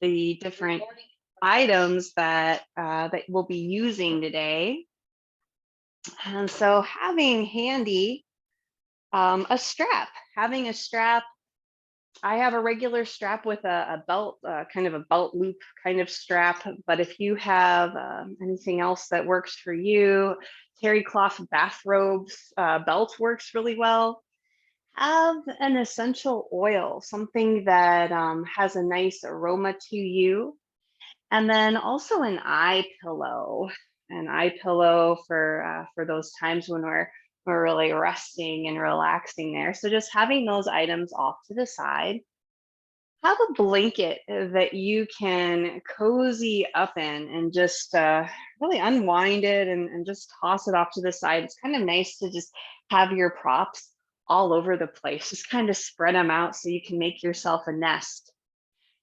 the different items that we'll be using today. And so having handy a strap, having a strap. I have a regular strap with a belt, kind of a belt loop kind of strap. But if you have anything else that works for you, terry cloth bathrobes belt works really well. Have an essential oil, something that has a nice aroma to you. And then also an eye pillow for those times when we're really resting and relaxing there. So just having those items off to the side. Have a blanket that you can cozy up in and just really unwind it and just toss it off to the side. It's kind of nice to just have your props all over the place. Just kind of spread them out so you can make yourself a nest.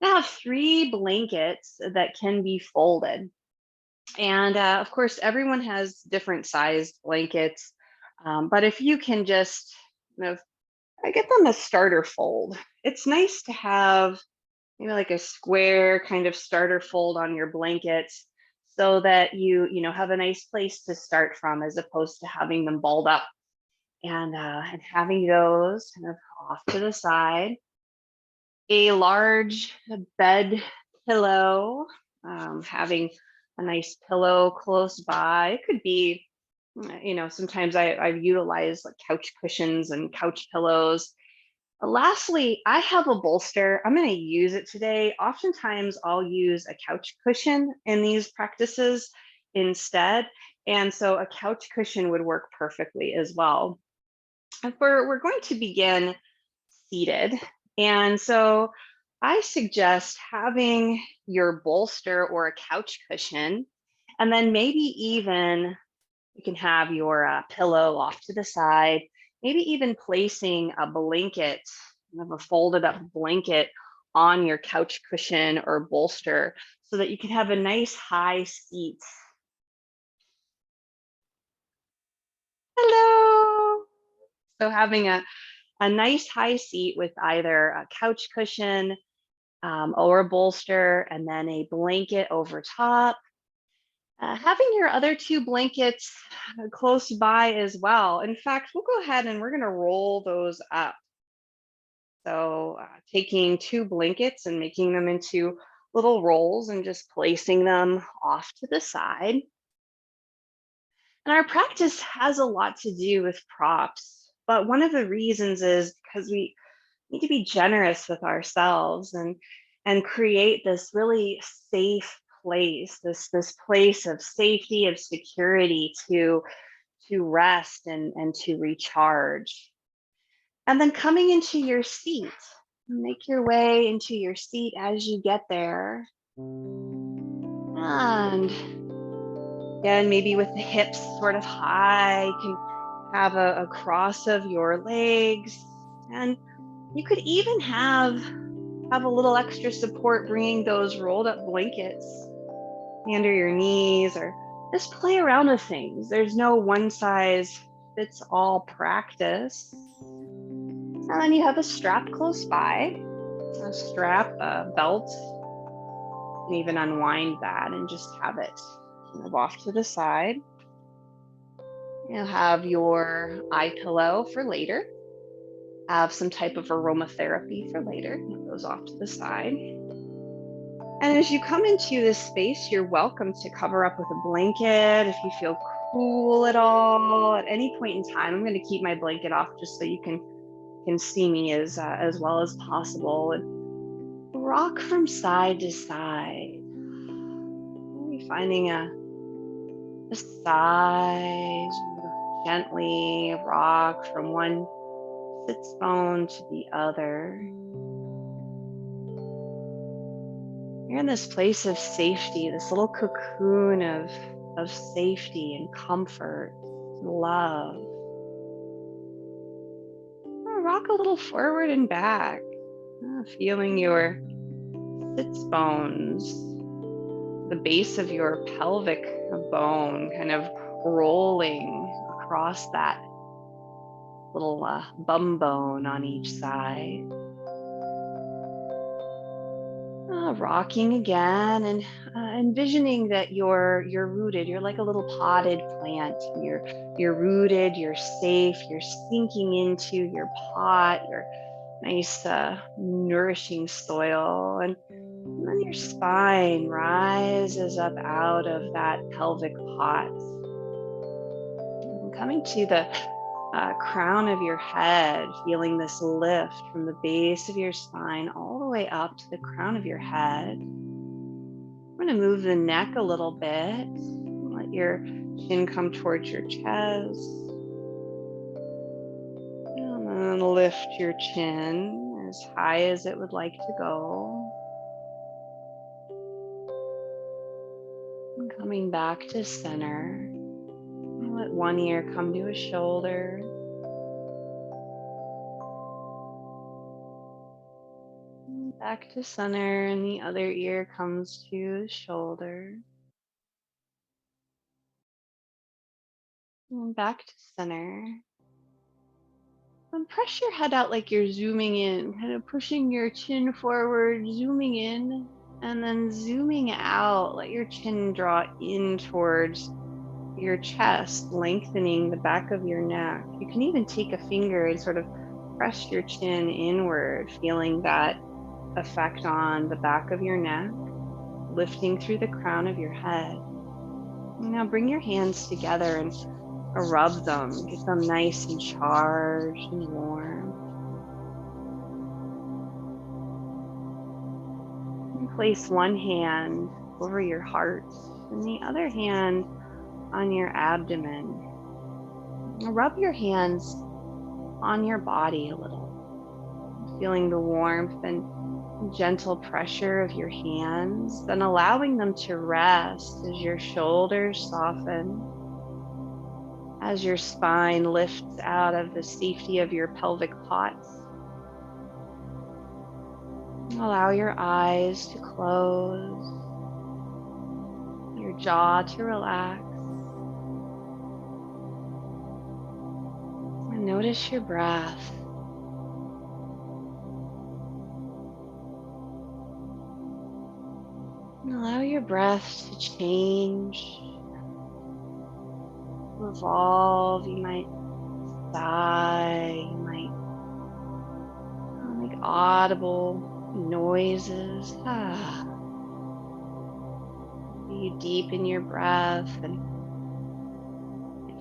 Now, I have 3 blankets that can be folded. And of course, everyone has different sized blankets. But if you can just, you know, I get them a starter fold. It's nice to have maybe like a square kind of starter fold on your blanket so that you have a nice place to start from as opposed to having them balled up and having those kind of off to the side. A large bed pillow, having a nice pillow close by. It could be, sometimes I've utilized like couch cushions and couch pillows. Lastly, I have a bolster. I'm going to use it today. Oftentimes, I'll use a couch cushion in these practices instead. And so a couch cushion would work perfectly as well. If we're going to begin seated. And so I suggest having your bolster or a couch cushion, and then maybe even you can have your pillow off to the side, maybe even placing a blanket, a folded up blanket on your couch cushion or bolster so that you can have a nice high seat. Hello. So having a nice high seat with either a couch cushion or a bolster and then a blanket over top. Having your other 2 blankets close by as well. In fact, we'll go ahead and we're going to roll those up. So taking 2 blankets and making them into little rolls and just placing them off to the side. And our practice has a lot to do with props, but one of the reasons is because we need to be generous with ourselves and create this really safe place, this place of safety, of security to rest and to recharge. And then coming into your seat, make your way into your seat as you get there. And again, maybe with the hips sort of high, you can have a cross of your legs. And you could even have a little extra support bringing those rolled up blankets under your knees, or just play around with things. There's no one size fits all practice. And then you have a strap close by, a strap, a belt. You can even unwind that and just have it kind of off to the side. You'll have your eye pillow for later. Have some type of aromatherapy for later. That goes off to the side. And as you come into this space, you're welcome to cover up with a blanket if you feel cool at all. At any point in time, I'm going to keep my blanket off just so you can see me as well as possible. And rock from side to side. Maybe finding a side, gently rock from one sits bone to the other. You're in this place of safety, this little cocoon of safety and comfort, love. Rock a little forward and back, feeling your sits bones, the base of your pelvic bone kind of rolling across that little bum bone on each side. Rocking again and envisioning that you're rooted. You're like a little potted plant. And you're rooted. You're safe. You're sinking into your pot. Your nice, nourishing soil, and then your spine rises up out of that pelvic pot, and coming to the crown of your head, feeling this lift from the base of your spine all the way up to the crown of your head. I'm going to move the neck a little bit. Let your chin come towards your chest. And then lift your chin as high as it would like to go. And coming back to center. Let one ear come to a shoulder. Back to center, and the other ear comes to the shoulder. And back to center. And press your head out like you're zooming in, kind of pushing your chin forward, zooming in, and then zooming out. Let your chin draw in towards your chest, lengthening the back of your neck. You can even take a finger and sort of press your chin inward, feeling that effect on the back of your neck, lifting through the crown of your head. Now bring your hands together and rub them, get them nice and charged and warm. And place one hand over your heart and the other hand on your abdomen. Rub your hands on your body a little, feeling the warmth and gentle pressure of your hands, then allowing them to rest as your shoulders soften, as your spine lifts out of the safety of your pelvic pots. Allow your eyes to close, your jaw to relax, and notice your breath. And allow your breath to change, to evolve. You might sigh, you might make audible noises. You deepen your breath and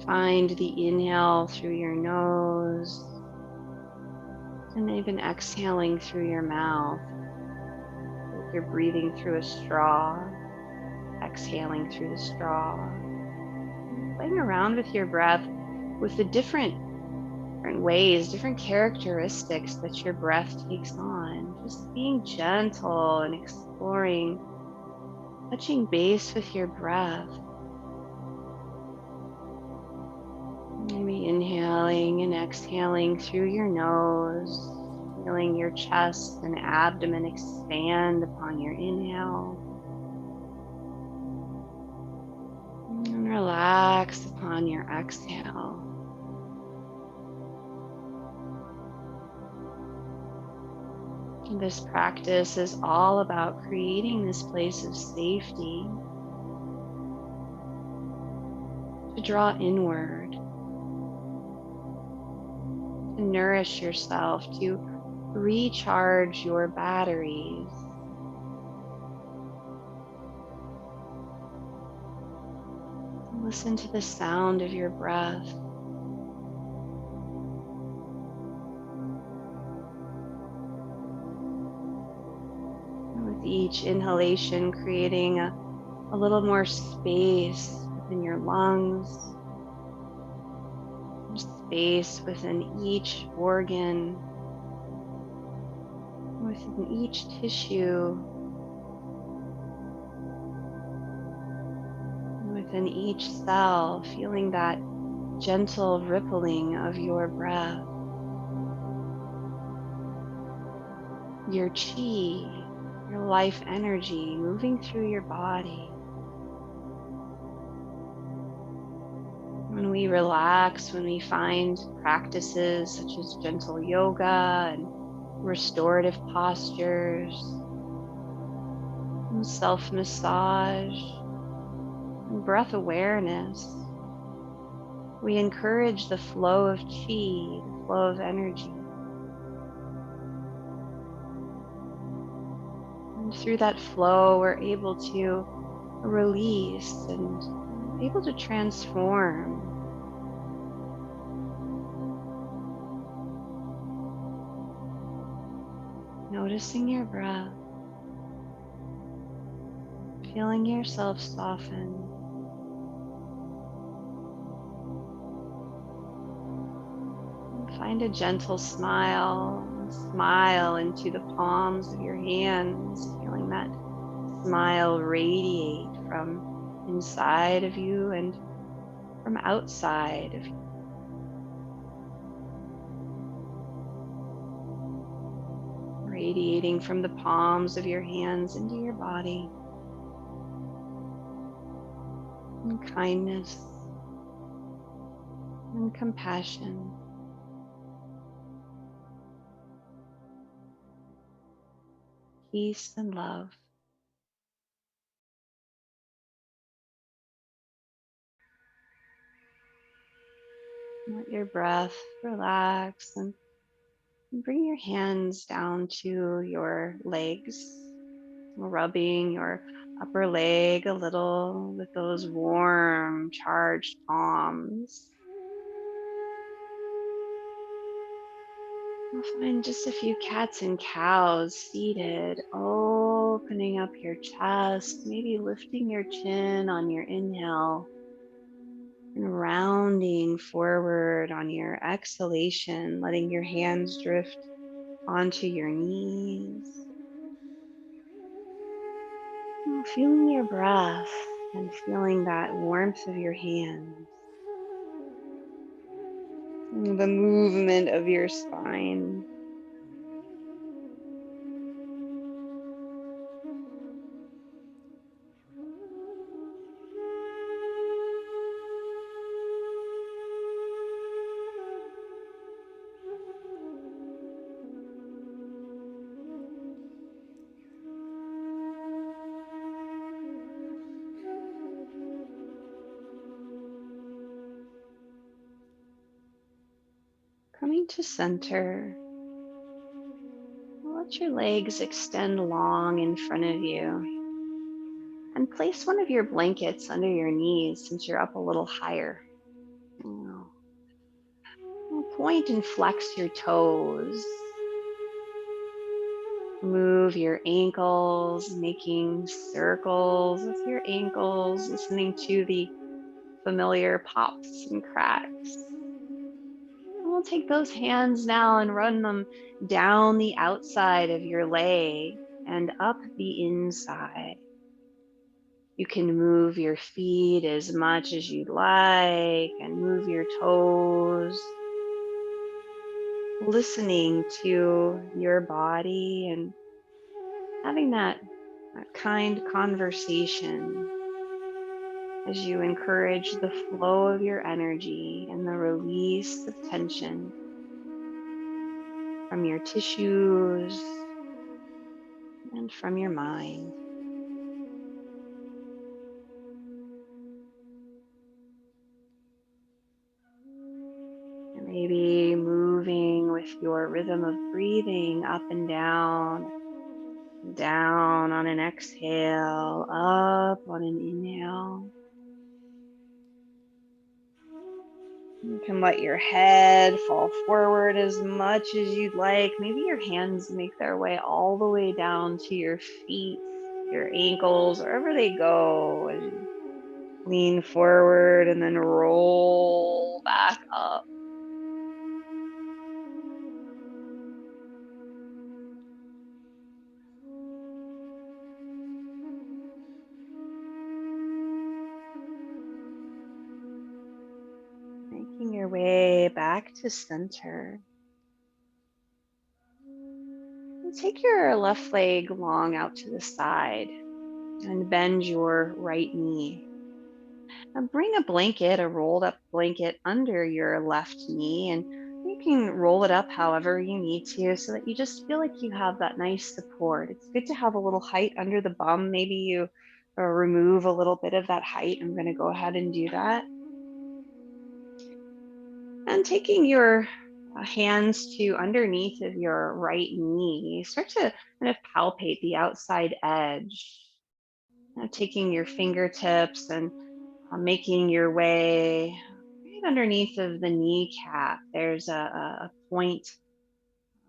find the inhale through your nose, and even exhaling through your mouth. You're breathing through a straw, exhaling through the straw. Playing around with your breath with the different ways, different characteristics that your breath takes on. Just being gentle and exploring, touching base with your breath. Maybe inhaling and exhaling through your nose. Feeling your chest and abdomen expand upon your inhale. And relax upon your exhale. And this practice is all about creating this place of safety to draw inward, to nourish yourself, to recharge your batteries. Listen to the sound of your breath. And with each inhalation, creating a little more space within your lungs, space within each organ, within each tissue, within each cell, feeling that gentle rippling of your breath. Your chi, your life energy moving through your body. When we relax, when we find practices such as gentle yoga and restorative postures, self massage, and breath awareness. We encourage the flow of chi, the flow of energy. And through that flow, we're able to release and able to transform. Noticing your breath, feeling yourself soften. And find a gentle smile and smile into the palms of your hands, feeling that smile radiate from inside of you and from outside of you. Radiating from the palms of your hands into your body. And kindness and compassion. Peace and love. Let your breath relax and bring your hands down to your legs, rubbing your upper leg a little with those warm, charged palms. We'll find just a few cats and cows seated, opening up your chest, maybe lifting your chin on your inhale and rounding forward on your exhalation, letting your hands drift onto your knees. Feeling your breath and feeling that warmth of your hands, the movement of your spine. Coming to center, let your legs extend long in front of you and place one of your blankets under your knees since you're up a little higher. Point and flex your toes. Move your ankles, making circles with your ankles, listening to the familiar pops and cracks. And we'll take those hands now and run them down the outside of your leg and up the inside. You can move your feet as much as you'd like and move your toes, listening to your body and having that kind conversation as you encourage the flow of your energy and the release of tension from your tissues and from your mind. And maybe moving with your rhythm of breathing up and down on an exhale, up on an inhale. You can let your head fall forward as much as you'd like. Maybe your hands make their way all the way down to your feet, your ankles, wherever they go as you lean forward and then roll back up. Making your way back to center. And take your left leg long out to the side and bend your right knee. And bring a blanket, a rolled up blanket under your left knee and You can roll it up however you need to so that you just feel like you have that nice support. It's good to have a little height under the bum. Maybe you remove a little bit of that height. I'm going to go ahead and do that. And taking your hands to underneath of your right knee, start to kind of palpate the outside edge. Now taking your fingertips and making your way right underneath of the kneecap. There's a point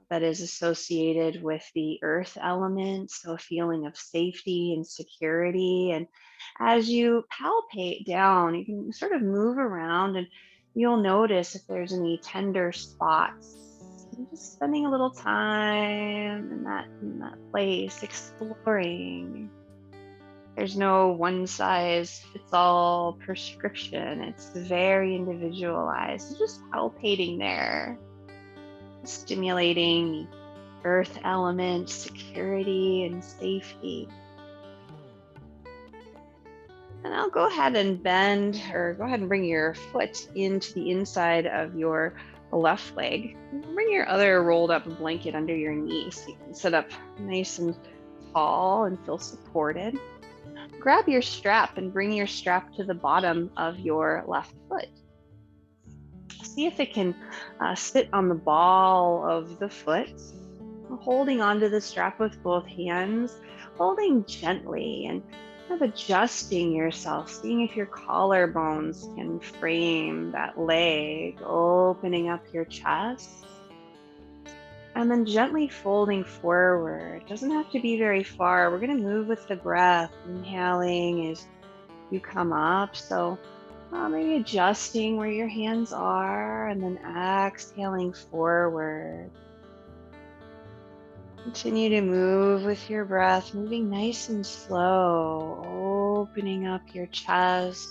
that is associated with the earth element, so a feeling of safety and security. And as you palpate down, you can sort of move around and you'll notice if there's any tender spots. And just spending a little time in that place, exploring. There's no one size fits all prescription. It's very individualized. So just palpating there, stimulating the earth element, security and safety. And I'll go ahead and bend, or go ahead and bring your foot into the inside of your left leg. Bring your other rolled up blanket under your knee so you can sit up nice and tall and feel supported. Grab your strap and bring your strap to the bottom of your left foot. See if it can sit on the ball of the foot, holding onto the strap with both hands, holding gently and kind of adjusting yourself, seeing if your collarbones can frame that leg, opening up your chest, and then gently folding forward. It doesn't have to be very far. We're going to move with the breath, inhaling as you come up. So maybe adjusting where your hands are and then exhaling forward. Continue to move with your breath, moving nice and slow, opening up your chest,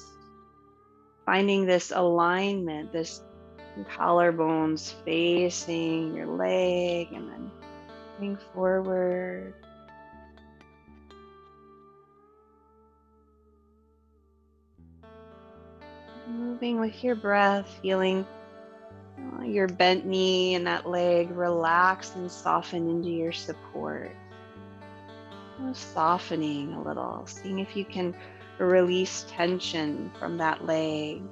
finding this alignment, this collarbones facing your leg, and then moving forward. Moving with your breath, feeling your bent knee and that leg relax and soften into your support. Softening a little, seeing if you can release tension from that leg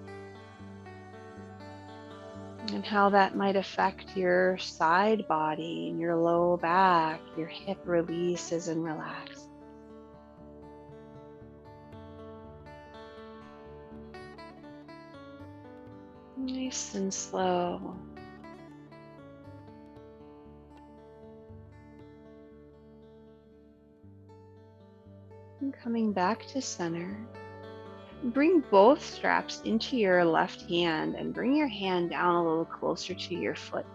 and how that might affect your side body and your low back, your hip releases and relax. Nice and slow. And coming back to center. Bring both straps into your left hand and bring your hand down a little closer to your foot.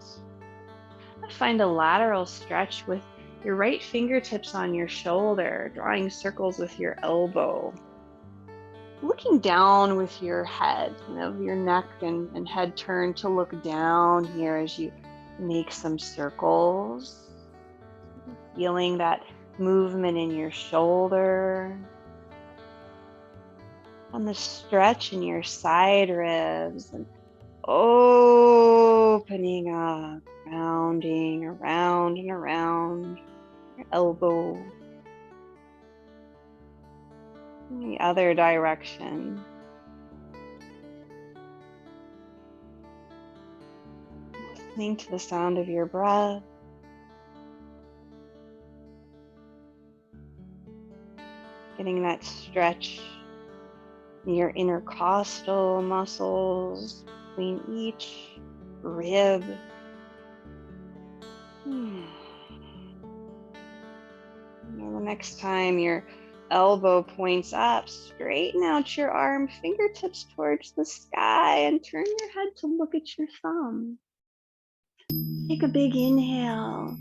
Find a lateral stretch with your right fingertips on your shoulder, drawing circles with your elbow. Looking down with your head, your neck and head turn to look down here as you make some circles. Feeling that movement in your shoulder. And the stretch in your side ribs and opening up, rounding around and around your elbow. In the other direction. Listening to the sound of your breath. Getting that stretch in your intercostal muscles between each rib. The next time your elbow points up, straighten out your arm, fingertips towards the sky, and turn your head to look at your thumb. Take a big inhale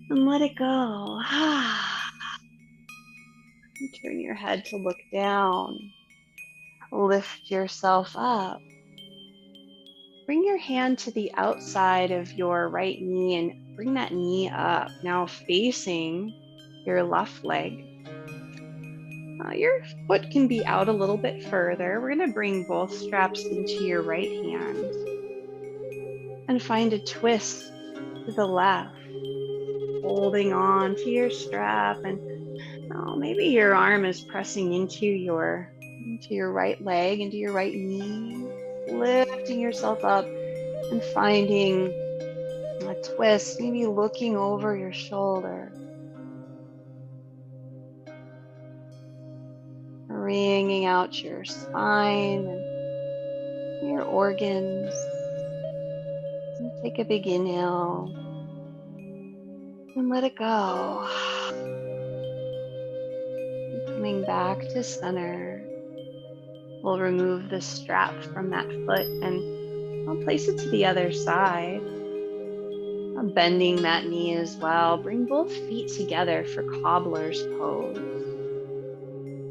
and let it go. And turn your head to look down. Lift yourself up. Bring your hand to the outside of your right knee and bring that knee up, now facing your left leg. Your foot can be out a little bit further. We're going to bring both straps into your right hand. and find a twist to the left, holding on to your strap. And oh, maybe your arm is pressing into your right leg, into your right knee, lifting yourself up and finding a twist, maybe looking over your shoulder, wringing out your spine and your organs. And take a big inhale and let it go. And coming back to center, we'll remove the strap from that foot and I'll place it to the other side. I'm bending that knee as well. Bring both feet together for cobbler's pose.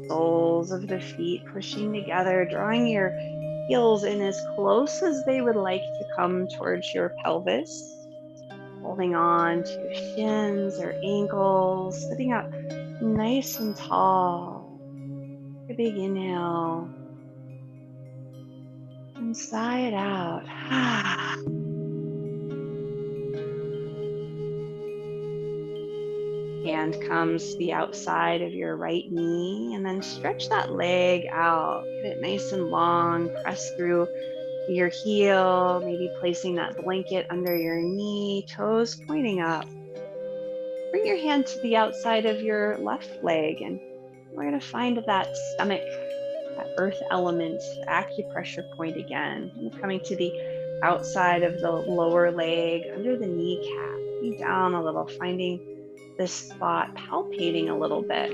Soles of the feet pushing together, drawing your heels in as close as they would like to come towards your pelvis. Holding on to shins or ankles, sitting up nice and tall. A big inhale and sigh it out. Hand comes to the outside of your right knee and then stretch that leg out. Get it nice and long. Press through your heel, maybe placing that blanket under your knee, toes pointing up. Bring your hand to the outside of your left leg and we're going to find that stomach, that earth element acupressure point again. And coming to the outside of the lower leg, under the kneecap, maybe down a little, finding this spot, palpating a little bit.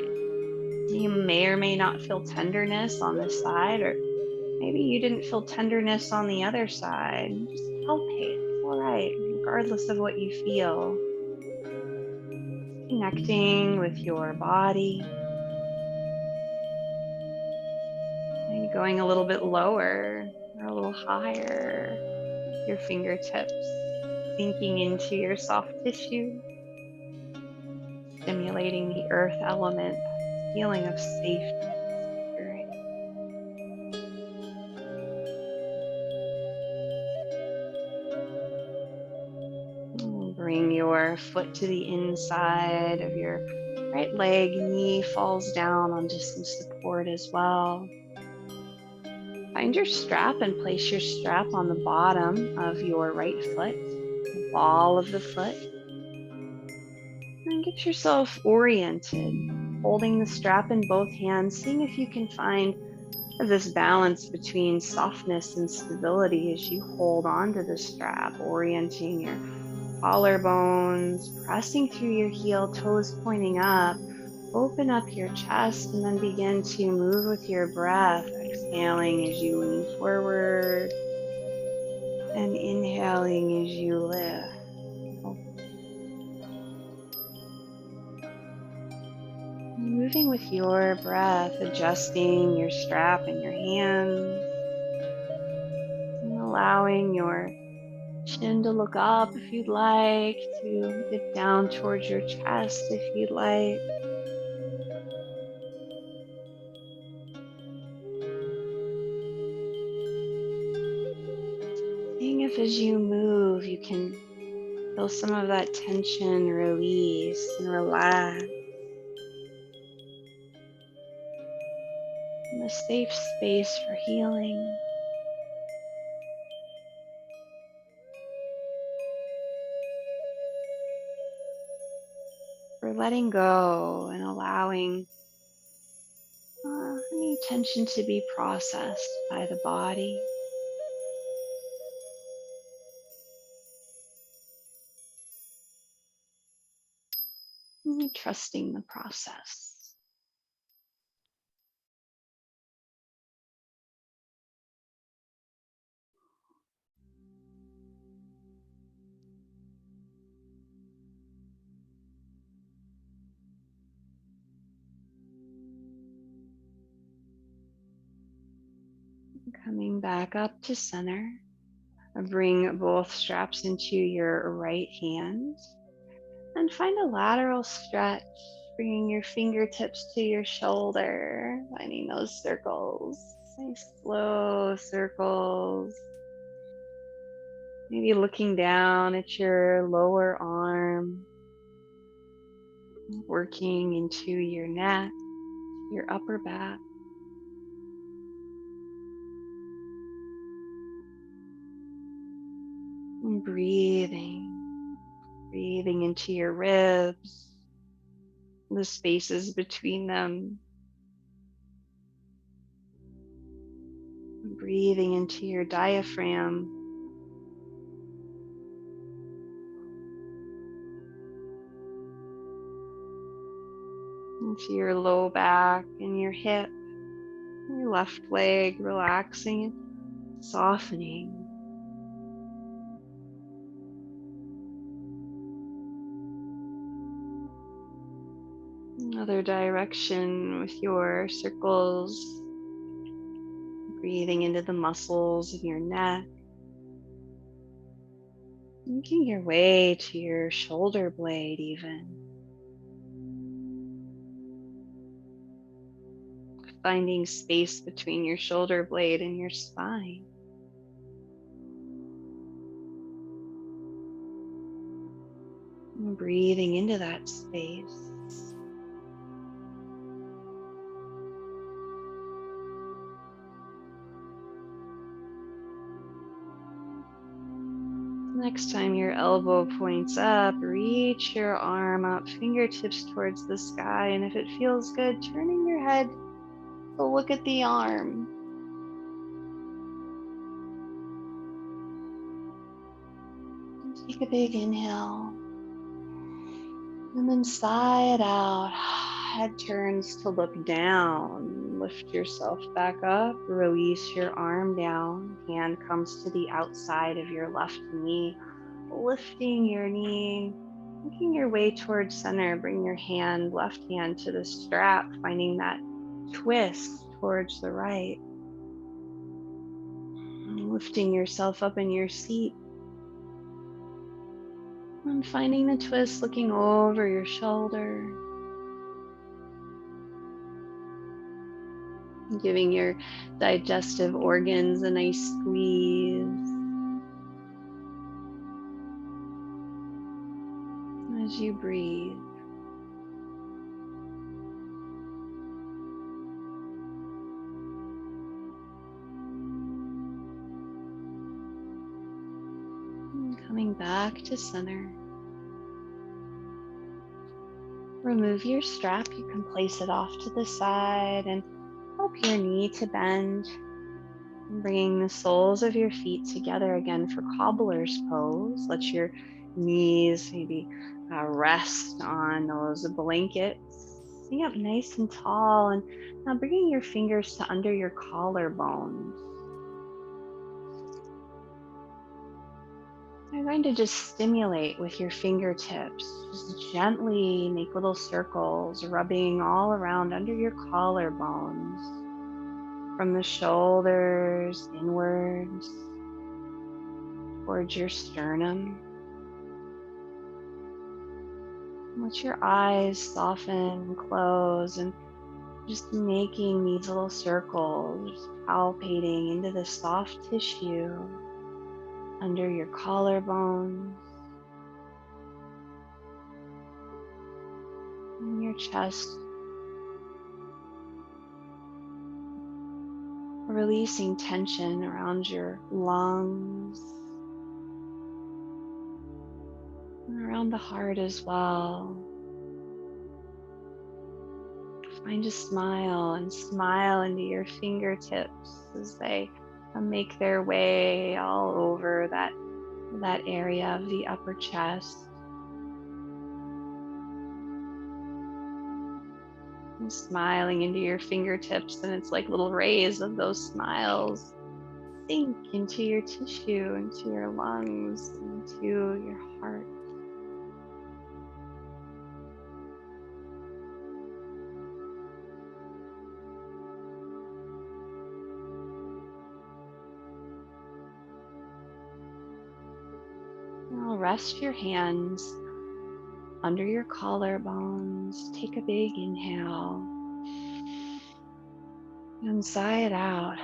You may or may not feel tenderness on this side, or maybe you didn't feel tenderness on the other side. Just palpate. It's all right, regardless of what you feel. Connecting with your body. Maybe going a little bit lower or a little higher with your fingertips, sinking into your soft tissue, stimulating the earth element, that feeling of safety and security. Bring your foot to the inside of your right leg, knee falls down onto some support as well. Find your strap and place your strap on the bottom of your right foot, the ball of the foot. And get yourself oriented, holding the strap in both hands, seeing if you can find this balance between softness and stability as you hold onto the strap, orienting your collarbones, pressing through your heel, toes pointing up. Open up your chest and then begin to move with your breath, exhaling as you lean forward and inhaling as you lift. Moving with your breath, adjusting your strap in your hands and allowing your chin to look up if you'd like, to dip down towards your chest if you'd like. Seeing if as you move, you can feel some of that tension release and relax in a safe space for healing. For letting go and allowing any tension to be processed by the body. And trusting the process. Coming back up to center. Bring both straps into your right hand and find a lateral stretch, bringing your fingertips to your shoulder, finding those circles, nice slow circles. Maybe looking down at your lower arm, working into your neck, your upper back. And breathing into your ribs, the spaces between them. Breathing into your diaphragm, into your low back and your hip, your left leg, relaxing and softening. Another direction with your circles, breathing into the muscles in your neck, making your way to your shoulder blade even. Finding space between your shoulder blade and your spine. And breathing into that space. Next time your elbow points up, reach your arm up, fingertips towards the sky, and if it feels good, turning your head to look at the arm. And take a big inhale, and then sigh it out. Head turns to look down. Lift yourself back up, release your arm down. Hand comes to the outside of your left knee, lifting your knee, making your way towards center. Bring your left hand to the strap, finding that twist towards the right. And lifting yourself up in your seat. And finding the twist, looking over your shoulder. Giving your digestive organs a nice squeeze. As you breathe. And coming back to center. Remove your strap. You can place it off to the side and help your knee to bend. Bringing the soles of your feet together again for cobbler's pose. Let your knees maybe rest on those blankets. Sitting up nice and tall, and now bringing your fingers to under your collarbones. You're going to just stimulate with your fingertips. Just gently make little circles, rubbing all around under your collarbones. From the shoulders inwards towards your sternum. Let your eyes soften and close, and just making these little circles, just palpating into the soft tissue under your collarbones and your chest. Releasing tension around your lungs and around the heart as well. Find a smile and smile into your fingertips as they make their way all over that area of the upper chest. And smiling into your fingertips, and it's like little rays of those smiles sink into your tissue, into your lungs, into your heart. Now rest your hands under your collarbones. Take a big inhale and sigh it out.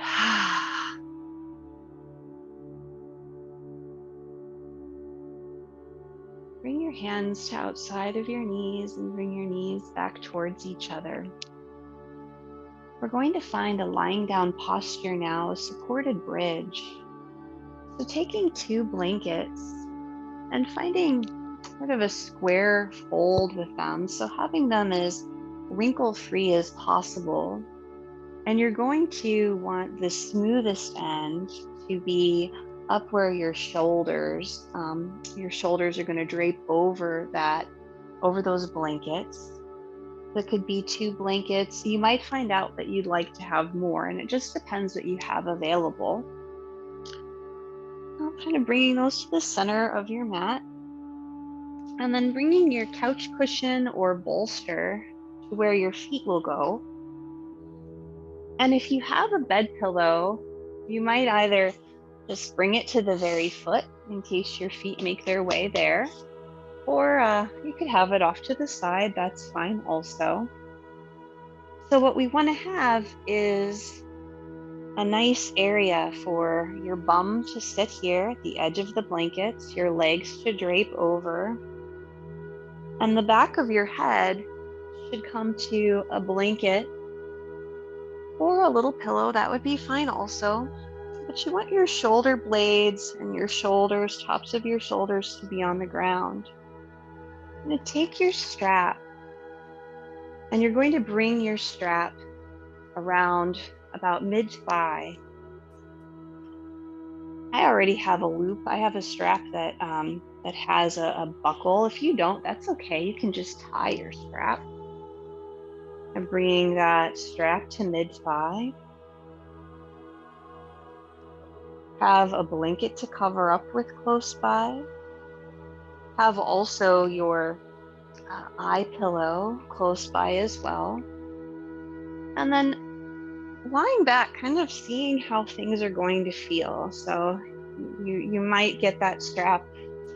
hands to outside of your knees and bring your knees back towards each other. We're going to find a lying down posture now, a supported bridge. So taking two blankets and finding sort of a square fold with them. So having them as wrinkle free as possible. And you're going to want the smoothest end to be up where your shoulders are going to drape over those blankets. That could be two blankets. You might find out that you'd like to have more, and it just depends what you have available. Kind of bringing those to the center of your mat, and then bringing your couch cushion or bolster to where your feet will go. And if you have a bed pillow, you might either just bring it to the very foot in case your feet make their way there, or you could have it off to the side. That's fine also. So what we want to have is a nice area for your bum to sit here at the edge of the blankets, your legs to drape over, and the back of your head should come to a blanket or a little pillow. That would be fine also. But you want your shoulder blades and your shoulders, tops of your shoulders, to be on the ground. You're going to take your strap and you're going to bring your strap around about mid-thigh. I already have a loop. I have a strap that has a buckle. If you don't, that's okay. You can just tie your strap. And bringing that strap to mid-thigh. Have a blanket to cover up with close by. Have also your eye pillow close by as well. And then lying back, kind of seeing how things are going to feel. So you might get that strap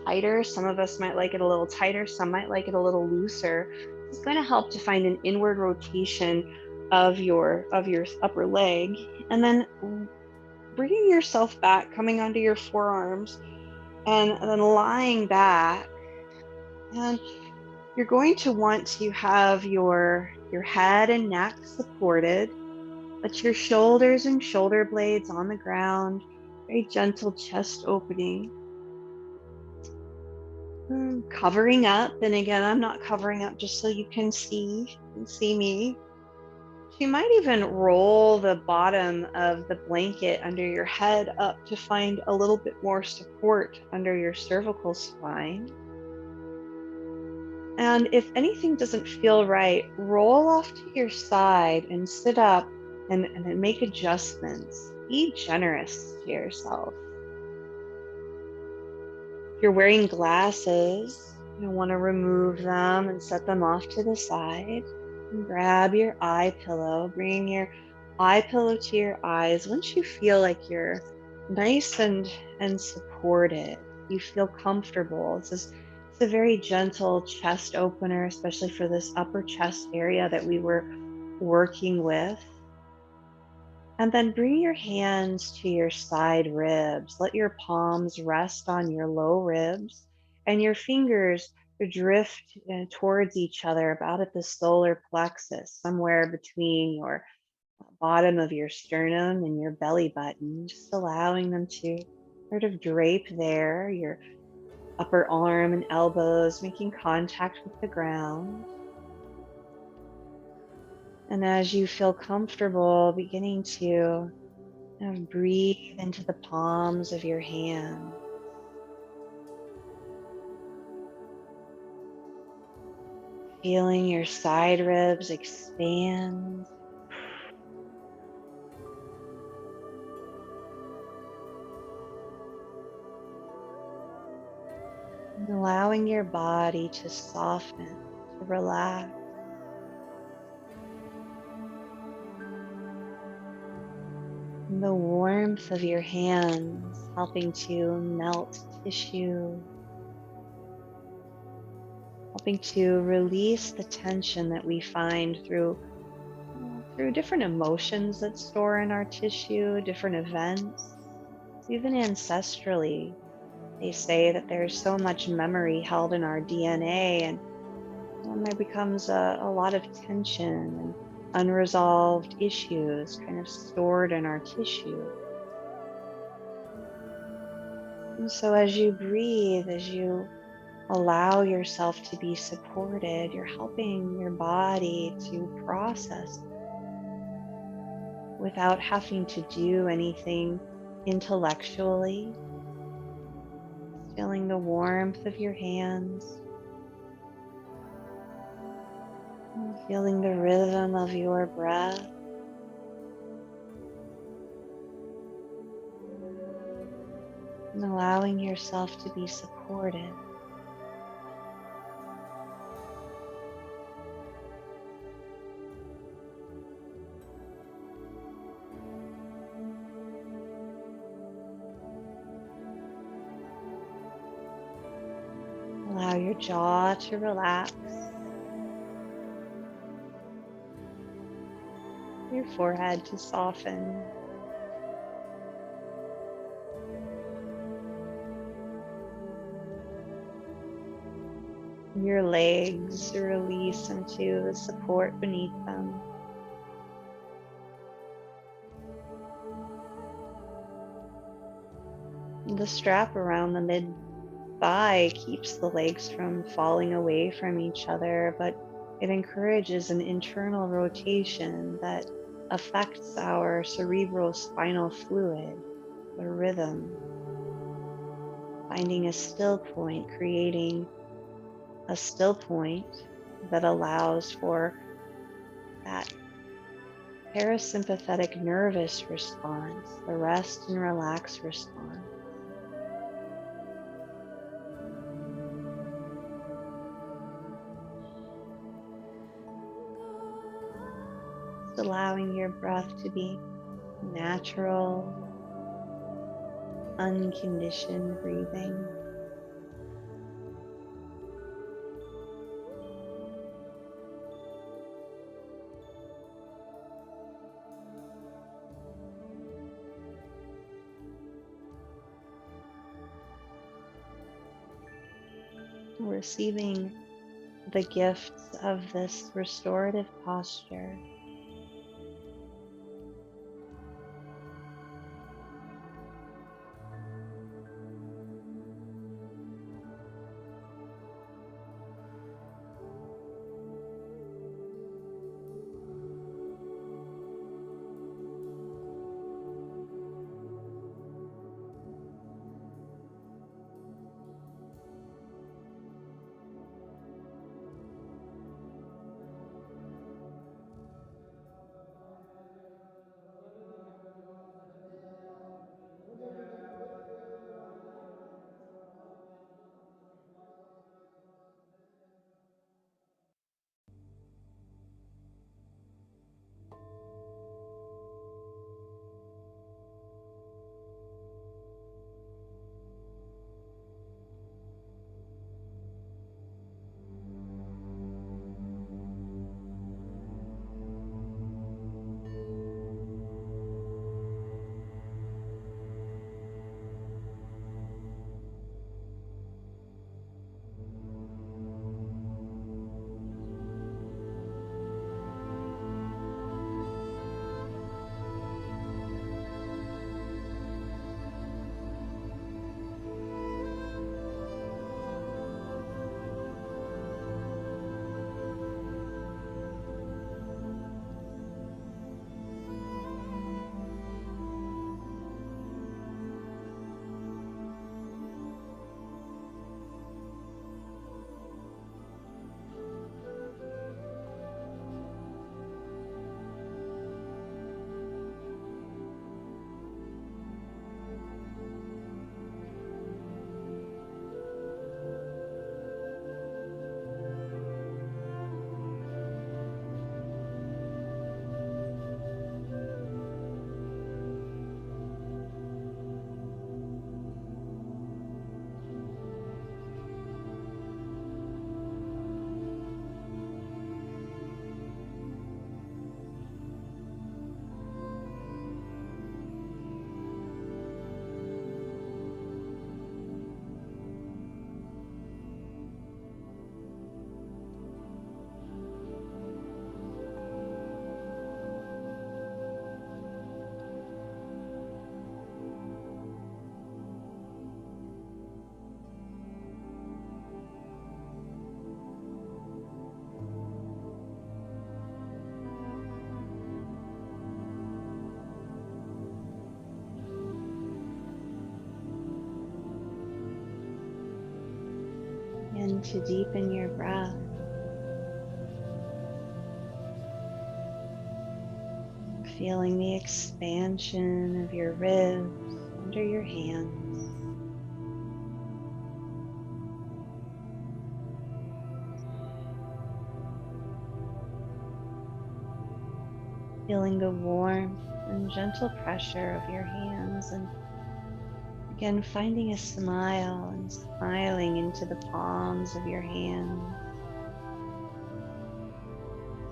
tighter. Some of us might like it a little tighter. Some might like it a little looser. It's going to help to find an inward rotation of your upper leg. And then bringing yourself back, coming onto your forearms, and then lying back. And you're going to want to have your head and neck supported, but your shoulders and shoulder blades on the ground, very gentle chest opening. Covering up, and again, I'm not covering up just so you can see me. You might even roll the bottom of the blanket under your head up to find a little bit more support under your cervical spine. And if anything doesn't feel right, roll off to your side and sit up and make adjustments. Be generous to yourself. If you're wearing glasses, you want to remove them and set them off to the side. And grab your eye pillow, bring your eye pillow to your eyes. Once you feel like you're nice and supported, you feel comfortable. It's a very gentle chest opener, especially for this upper chest area that we were working with. And then bring your hands to your side ribs. Let your palms rest on your low ribs and your fingers drift towards each other about at the solar plexus, somewhere between your bottom of your sternum and your belly button, just allowing them to sort of drape there, your upper arm and elbows making contact with the ground. And as you feel comfortable, beginning to breathe into the palms of your hands. Feeling your side ribs expand. And allowing your body to soften, to relax. And the warmth of your hands helping to melt tissue, helping to release the tension that we find through different emotions that store in our tissue, different events, even ancestrally. They say that there's so much memory held in our DNA, and when there becomes a lot of tension and unresolved issues kind of stored in our tissue. And so as you breathe, as you allow yourself to be supported, you're helping your body to process without having to do anything intellectually, feeling the warmth of your hands, and feeling the rhythm of your breath, and allowing yourself to be supported. Allow your jaw to relax, your forehead to soften, your legs release into the support beneath them. The strap around the mid thigh keeps the legs from falling away from each other, but it encourages an internal rotation that affects our cerebral spinal fluid, the rhythm, finding a still point, creating a still point that allows for that parasympathetic nervous response, the rest and relax response. Just allowing your breath to be natural, unconditioned breathing. Receiving the gifts of this restorative posture. Starting to deepen your breath, feeling the expansion of your ribs under your hands. Feeling the warmth and gentle pressure of your hands, and again finding a smile and smiling into the palms of your hands.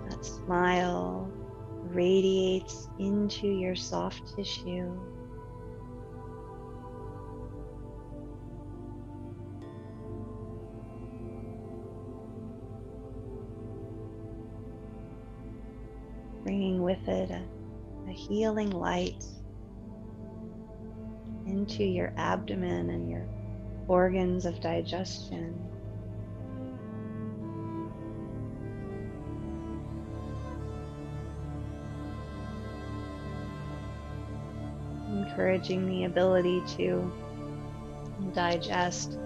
That smile radiates into your soft tissue, bringing with it a healing light into your abdomen and your organs of digestion. Encouraging the ability to digest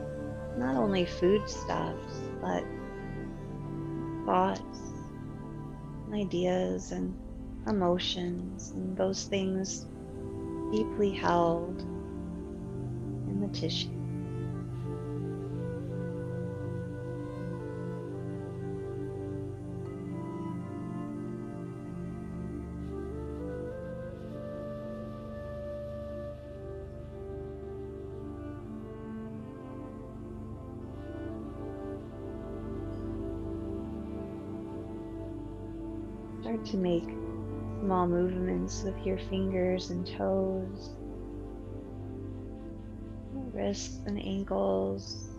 not only foodstuffs, but thoughts, ideas, and emotions, and those things deeply held in the tissue. Start to make small movements with your fingers and toes, wrists and ankles,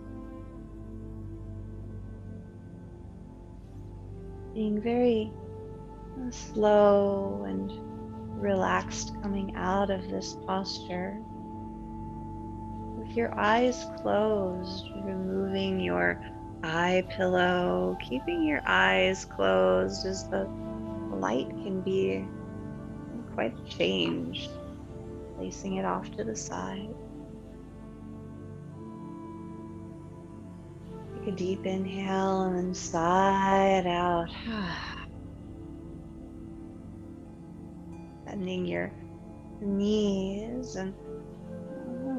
being very slow and relaxed coming out of this posture. With your eyes closed, removing your eye pillow, keeping your eyes closed as the light can be quite a change, placing it off to the side. Take a deep inhale and then sigh it out. Bending your knees and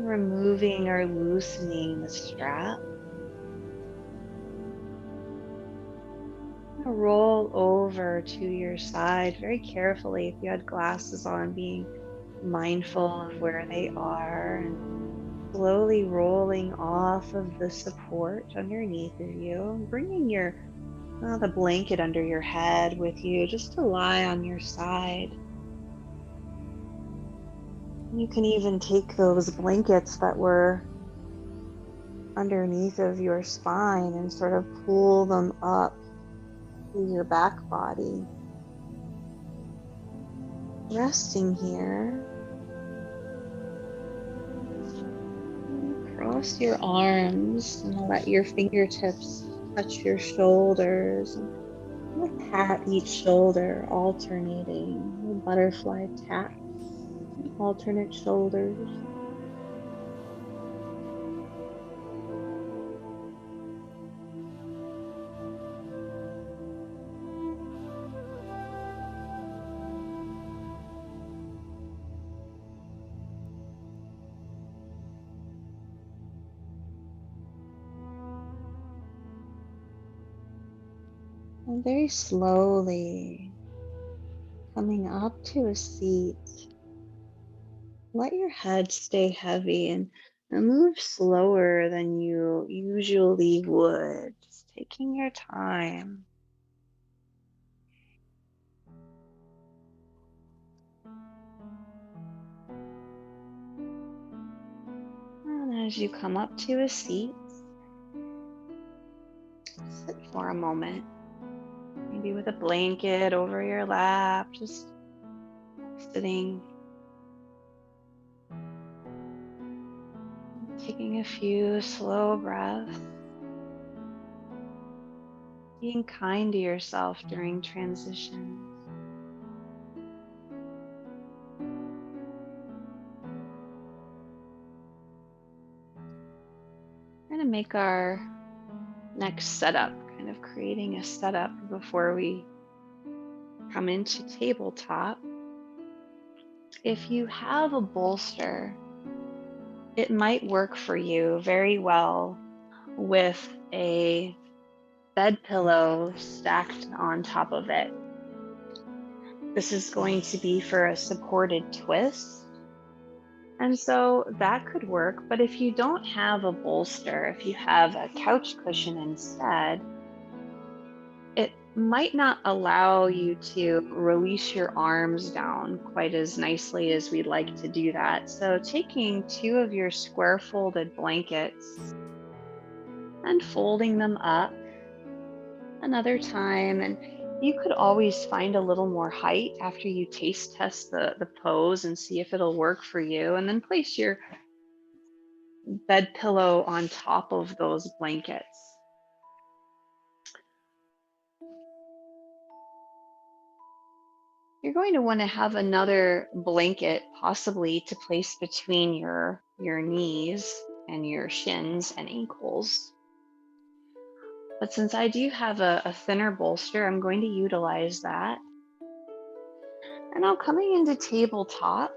removing or loosening the strap. Roll over to your side very carefully. If you had glasses on, being mindful of where they are, and slowly rolling off of the support underneath of you, bringing your the blanket under your head with you just to lie on your side. You can even take those blankets that were underneath of your spine and sort of pull them up to your back body. Resting here, cross your arms and let your fingertips touch your shoulders. And pat each shoulder, alternating butterfly taps, alternate shoulders. And very slowly coming up to a seat, let your head stay heavy and move slower than you usually would. Just taking your time. And as you come up to a seat, sit for a moment, maybe with a blanket over your lap, just sitting, taking a few slow breaths, being kind to yourself during transitions. We're going to make our next setup, kind of creating a setup before we come into tabletop. If you have a bolster, it might work for you very well with a bed pillow stacked on top of it. This is going to be for a supported twist. And so that could work. But if you don't have a bolster, if you have a couch cushion instead, it might not allow you to release your arms down quite as nicely as we'd like to do that. So taking two of your square folded blankets and folding them up another time. And you could always find a little more height after you taste test the pose and see if it'll work for you. And then place your bed pillow on top of those blankets. You're going to want to have another blanket possibly to place between your knees and your shins and ankles. But since I do have a thinner bolster, I'm going to utilize that. And now coming into tabletop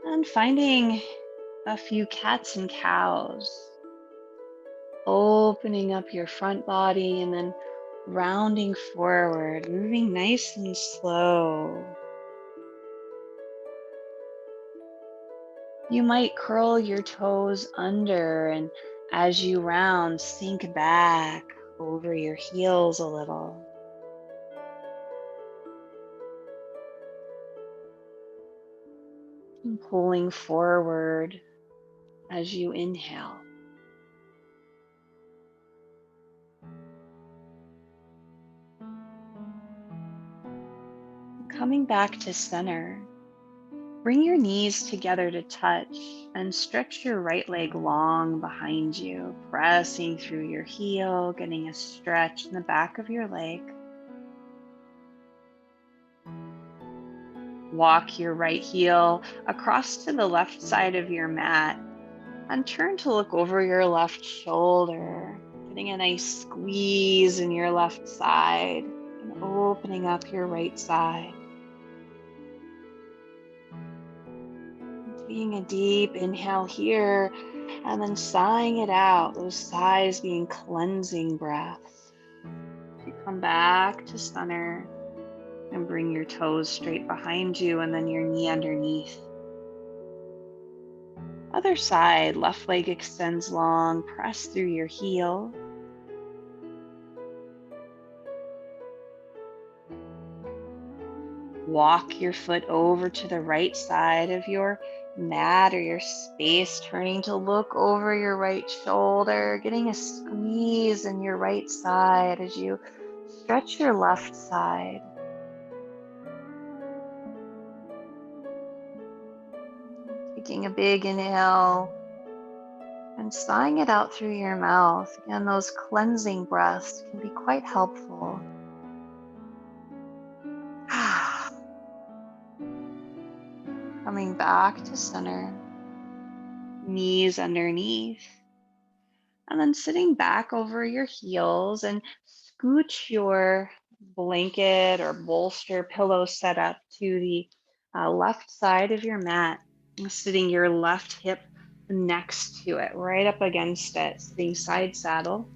and finding a few cats and cows, opening up your front body and then rounding forward, moving nice and slow. You might curl your toes under and as you round, sink back over your heels a little. And pulling forward as you inhale. Coming back to center, bring your knees together to touch and stretch your right leg long behind you, pressing through your heel, getting a stretch in the back of your leg. Walk your right heel across to the left side of your mat and turn to look over your left shoulder, getting a nice squeeze in your left side and opening up your right side. Taking a deep inhale here and then sighing it out, those sighs being cleansing breaths. You come back to center and bring your toes straight behind you and then your knee underneath. Other side, left leg extends long, press through your heel. Walk your foot over to the right side of your mat or your space, turning to look over your right shoulder, getting a squeeze in your right side as you stretch your left side. Taking a big inhale and sighing it out through your mouth. Again, those cleansing breaths can be quite helpful. Coming back to center, knees underneath, and then sitting back over your heels and scooch your blanket or bolster pillow setup to the left side of your mat, sitting your left hip next to it, right up against it, sitting side saddle.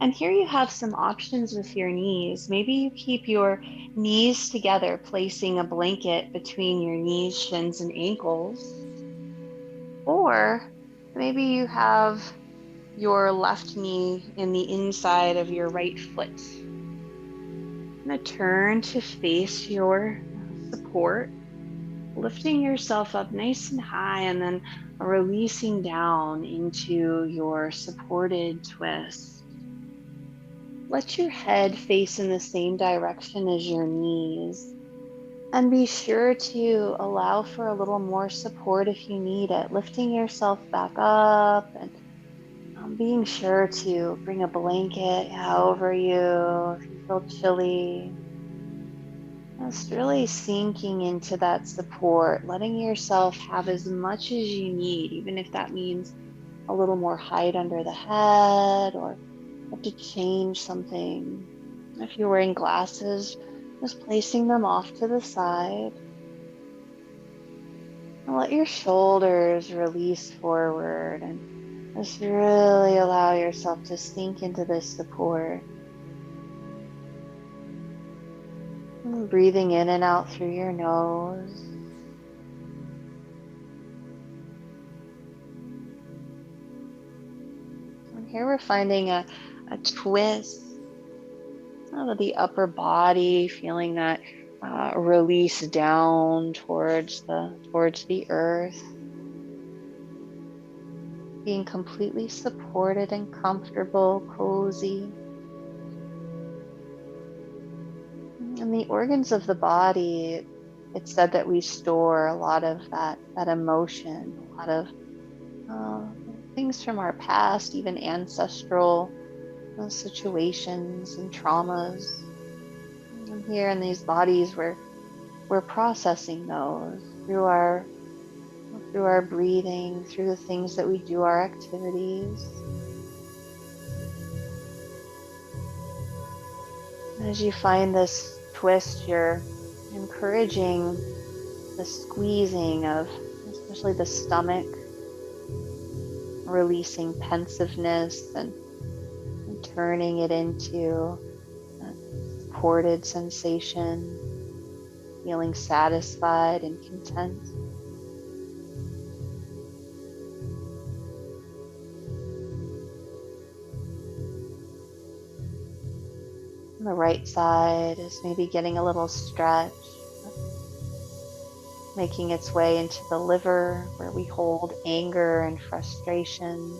And here you have some options with your knees. Maybe you keep your knees together, placing a blanket between your knees, shins, and ankles. Or maybe you have your left knee in the inside of your right foot. I'm going to turn to face your support, lifting yourself up nice and high and then releasing down into your supported twist. Let your head face in the same direction as your knees. And be sure to allow for a little more support if you need it, lifting yourself back up and being sure to bring a blanket over you if you feel chilly. Just really sinking into that support, letting yourself have as much as you need, even if that means a little more height under the head or have to change something. If you're wearing glasses, just placing them off to the side. And let your shoulders release forward and just really allow yourself to sink into this support. And breathing in and out through your nose. And here we're finding a twist of the upper body, feeling that release down towards the earth, being completely supported and comfortable, cozy. And the organs of the body, it's said that we store a lot of that emotion, a lot of uh, things from our past, even ancestral situations and traumas. And here in these bodies, we're processing those through our breathing, through the things that we do, our activities. As you find this twist, you're encouraging the squeezing of especially the stomach, releasing pensiveness and turning it into a supported sensation, feeling satisfied and content. On the right side is maybe getting a little stretch, making its way into the liver where we hold anger and frustration,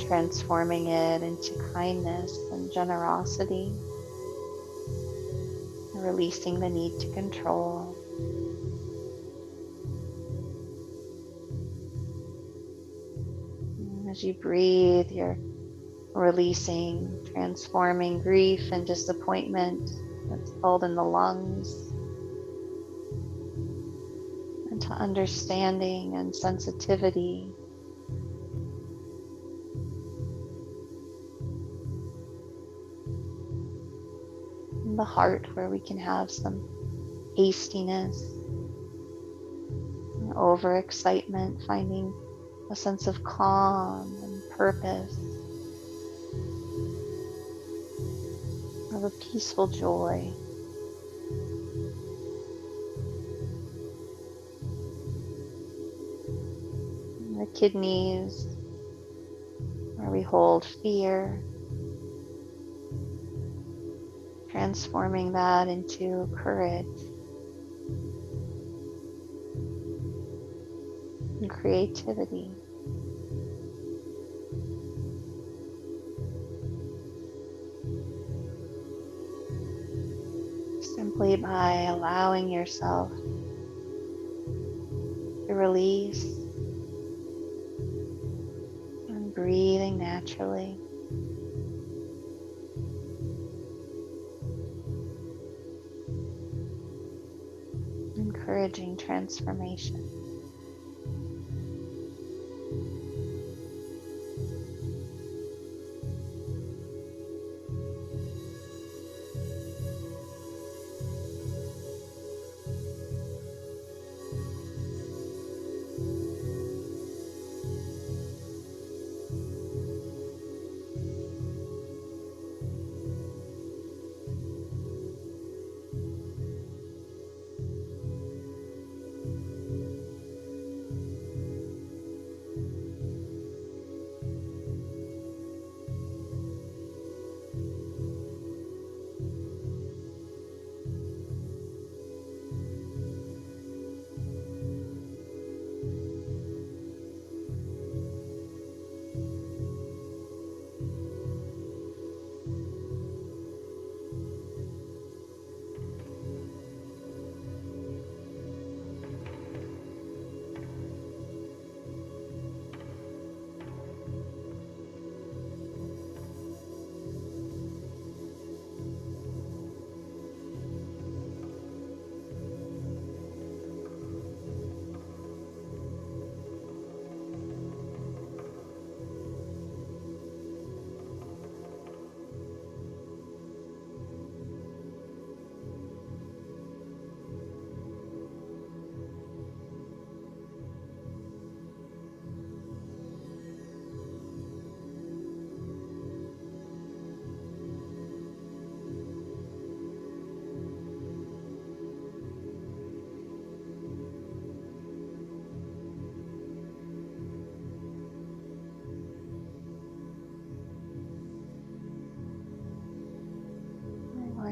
transforming it into kindness and generosity, releasing the need to control. And as you breathe, you're releasing, transforming grief and disappointment that's held in the lungs into understanding and sensitivity. In the heart, where we can have some hastiness, and overexcitement, finding a sense of calm and purpose, of a peaceful joy. In the kidneys, where we hold fear, transforming that into courage and creativity. Simply by allowing yourself to release and breathing naturally. Encouraging transformation.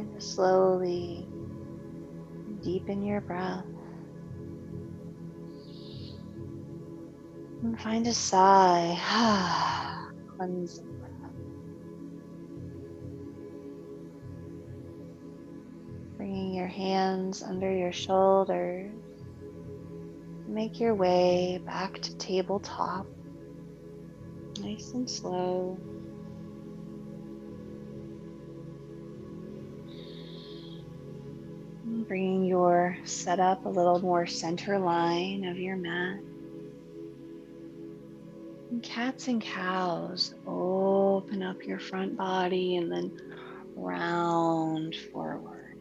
Trying to slowly deepen your breath and find a sigh. Cleansing breath. Bringing your hands under your shoulders. Make your way back to tabletop. Nice and slow. And bringing your setup a little more center line of your mat. And cats and cows, open up your front body and then round forward.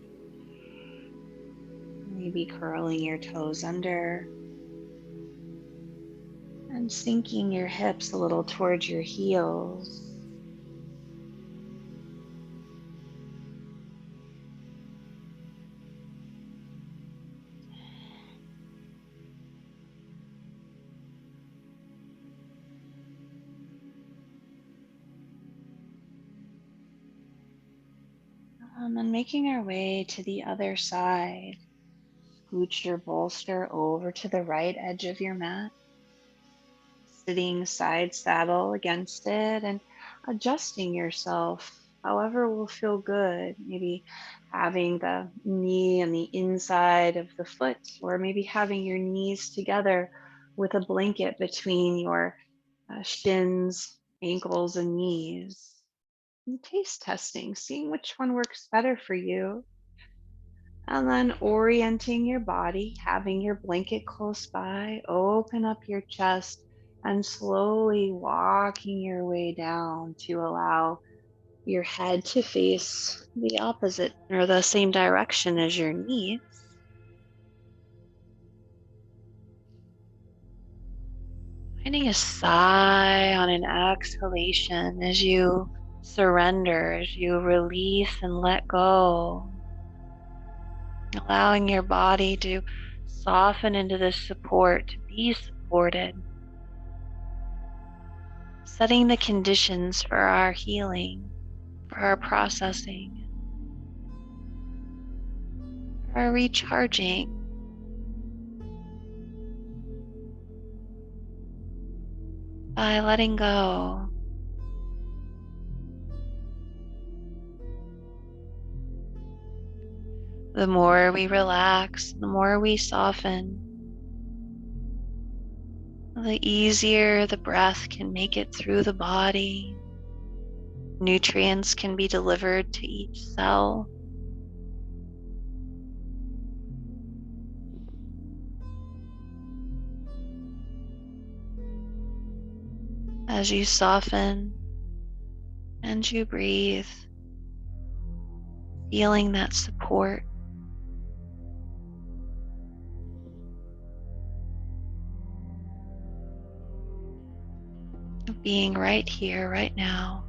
Maybe curling your toes under and sinking your hips a little towards your heels. And making our way to the other side. Scooch your bolster over to the right edge of your mat, sitting side saddle against it and adjusting yourself however will feel good. Maybe having the knee on the inside of the foot, or maybe having your knees together with a blanket between your shins, ankles, and knees. And taste testing, seeing which one works better for you. And then orienting your body, having your blanket close by, open up your chest and slowly walking your way down to allow your head to face the opposite or the same direction as your knees. Finding a sigh on an exhalation as you surrender, as you release and let go. Allowing your body to soften into this support, to be supported. Setting the conditions for our healing, for our processing, for our recharging. By letting go. The more we relax, the more we soften, the easier the breath can make it through the body. Nutrients can be delivered to each cell. As you soften and you breathe, feeling that support. Of being right here, right now.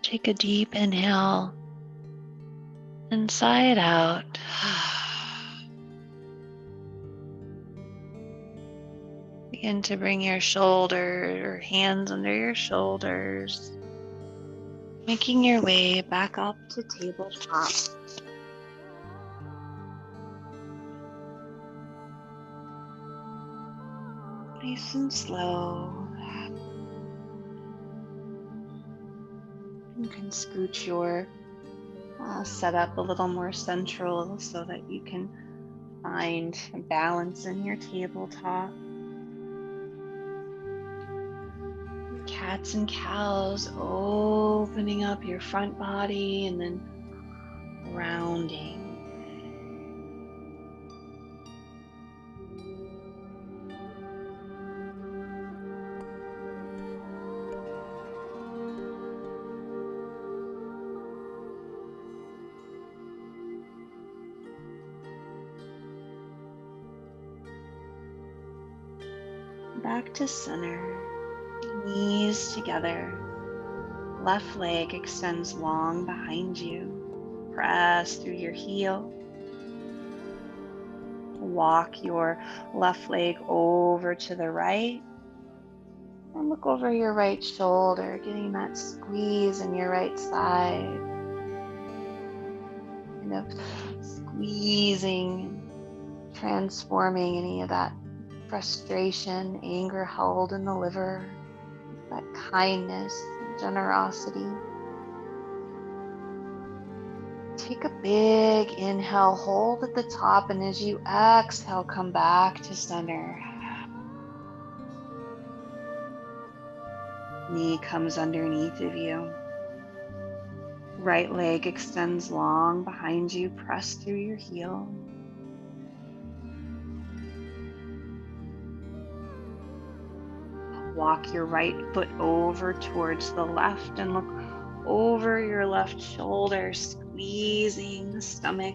Take a deep inhale and sigh it out. Begin to bring your shoulder or hands under your shoulders, making your way back up to tabletop. Nice and slow. You can scoot your setup a little more central so that you can find balance in your tabletop. Cats and cows, opening up your front body and then rounding. Back to center, knees together. Left leg extends long behind you. Press through your heel. Walk your left leg over to the right. And look over your right shoulder, getting that squeeze in your right side. Kind of squeezing, transforming any of that frustration, anger held in the liver, that kindness, generosity. Take a big inhale, hold at the top, and as you exhale, come back to center. Knee comes underneath of you. Right leg extends long behind you. Press through your heel. Walk your right foot over towards the left and look over your left shoulder, squeezing the stomach,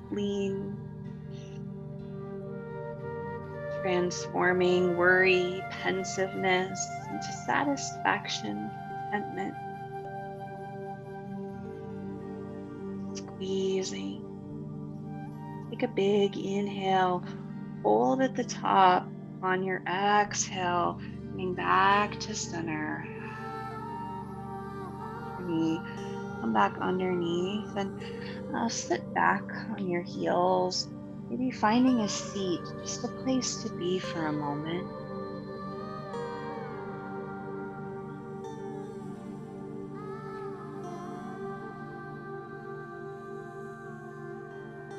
spleen, transforming worry, pensiveness into satisfaction, contentment. Squeezing. Take a big inhale, hold at the top. On your exhale, coming back to center. Knee, come back underneath and sit back on your heels, maybe finding a seat, just a place to be for a moment.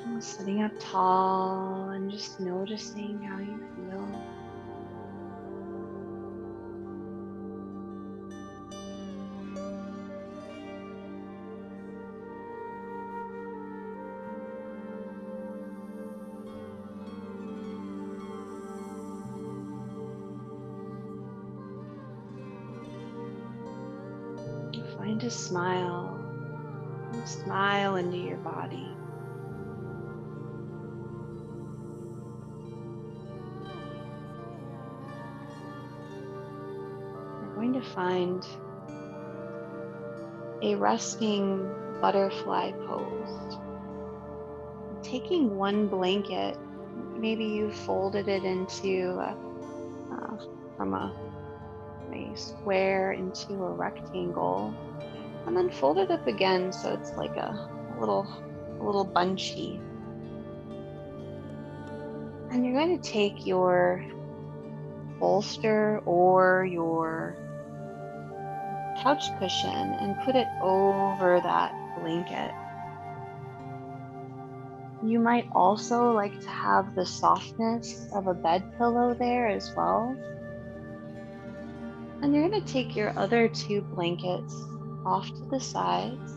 And sitting up tall and just noticing how you feel. Find a smile. Smile into your body. We're going to find a resting butterfly pose. Taking one blanket, maybe you folded it into from a square into a rectangle, and then fold it up again so it's like a little bunchy. And you're going to take your bolster or your couch cushion and put it over that blanket. You might also like to have the softness of a bed pillow there as well. And you're going to take your other two blankets off to the sides,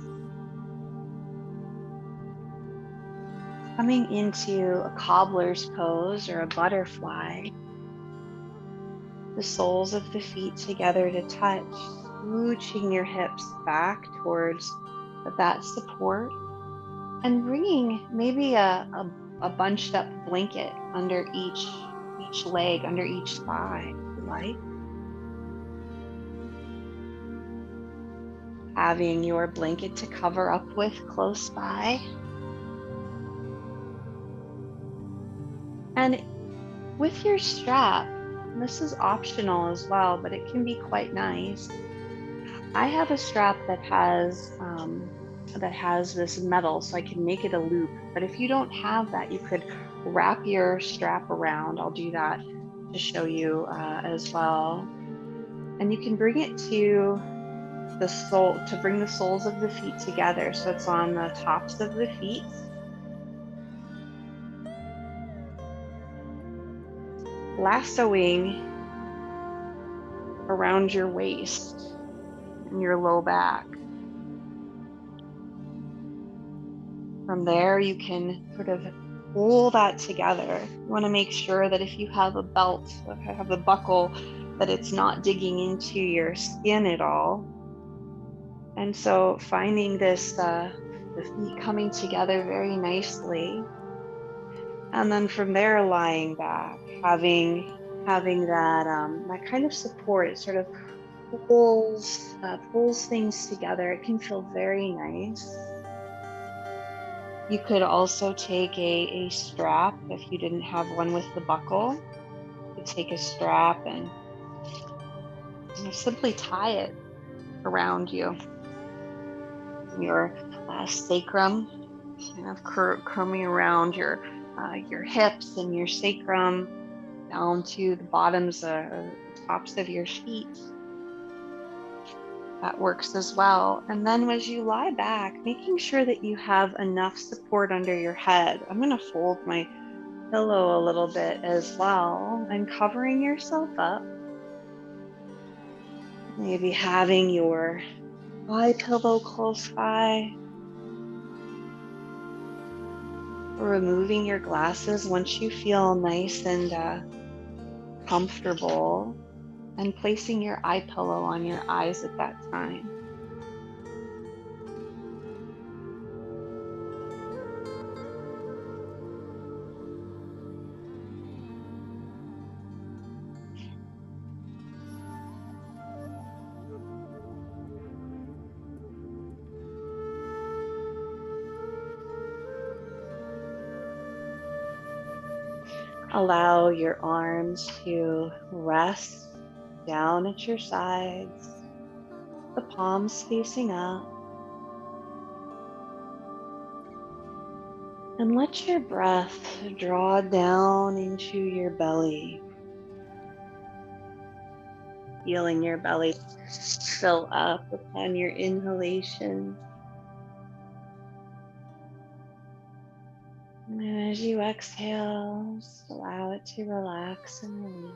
coming into a cobbler's pose or a butterfly. The soles of the feet together to touch, scooching your hips back towards that support, and bringing maybe a a bunched up blanket under each leg, under each thigh, if you like. Having your blanket to cover up with close by. And with your strap, and this is optional as well, but it can be quite nice. I have a strap that has this metal, so I can make it a loop. But if you don't have that, you could wrap your strap around. I'll do that to show you as well. And you can bring it to the sole to bring the soles of the feet together. So it's on the tops of the feet, lassoing around your waist and your low back. From there, you can sort of pull that together. You want to make sure that if you have a belt, if you have a buckle, that it's not digging into your skin at all. And so finding the feet coming together very nicely. And then from there, lying back, having that kind of support. It sort of pulls things together. It can feel very nice. You could also take a strap if you didn't have one with the buckle. You could take a strap and simply tie it around you, your sacrum, kind of coming around your hips and your sacrum down to the tops of your feet. That works as well. And then as you lie back, making sure that you have enough support under your head. I'm going to fold my pillow a little bit as well and covering yourself up. Maybe having your eye pillow close by. Removing your glasses once you feel nice and comfortable, and placing your eye pillow on your eyes at that time. Allow your arms to rest down at your sides, the palms facing up. And let your breath draw down into your belly, feeling your belly fill up upon your inhalation. And as you exhale, just allow it to relax and release.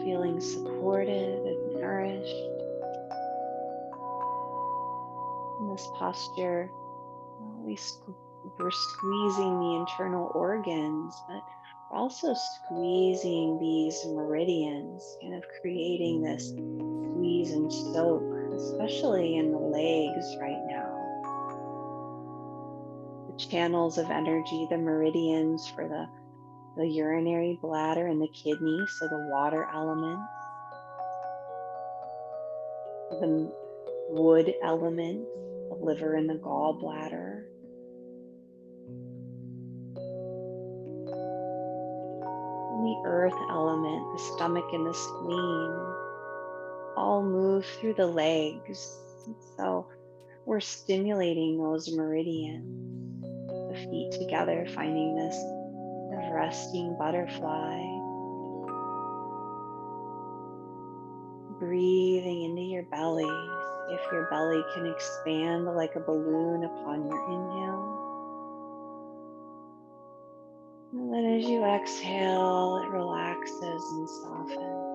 Feeling supported and nourished in this posture. We're squeezing the internal organs, but we're also squeezing these meridians, kind of creating this squeeze and soak, especially in the legs right now. The channels of energy, the meridians for the urinary bladder and the kidney, so the water element, the wood element, the liver and the gallbladder, and the earth element, the stomach and the spleen, all move through the legs. And so we're stimulating those meridians, the feet together, finding this resting butterfly. Breathing into your belly. See if your belly can expand like a balloon upon your inhale. And then as you exhale, it relaxes and softens.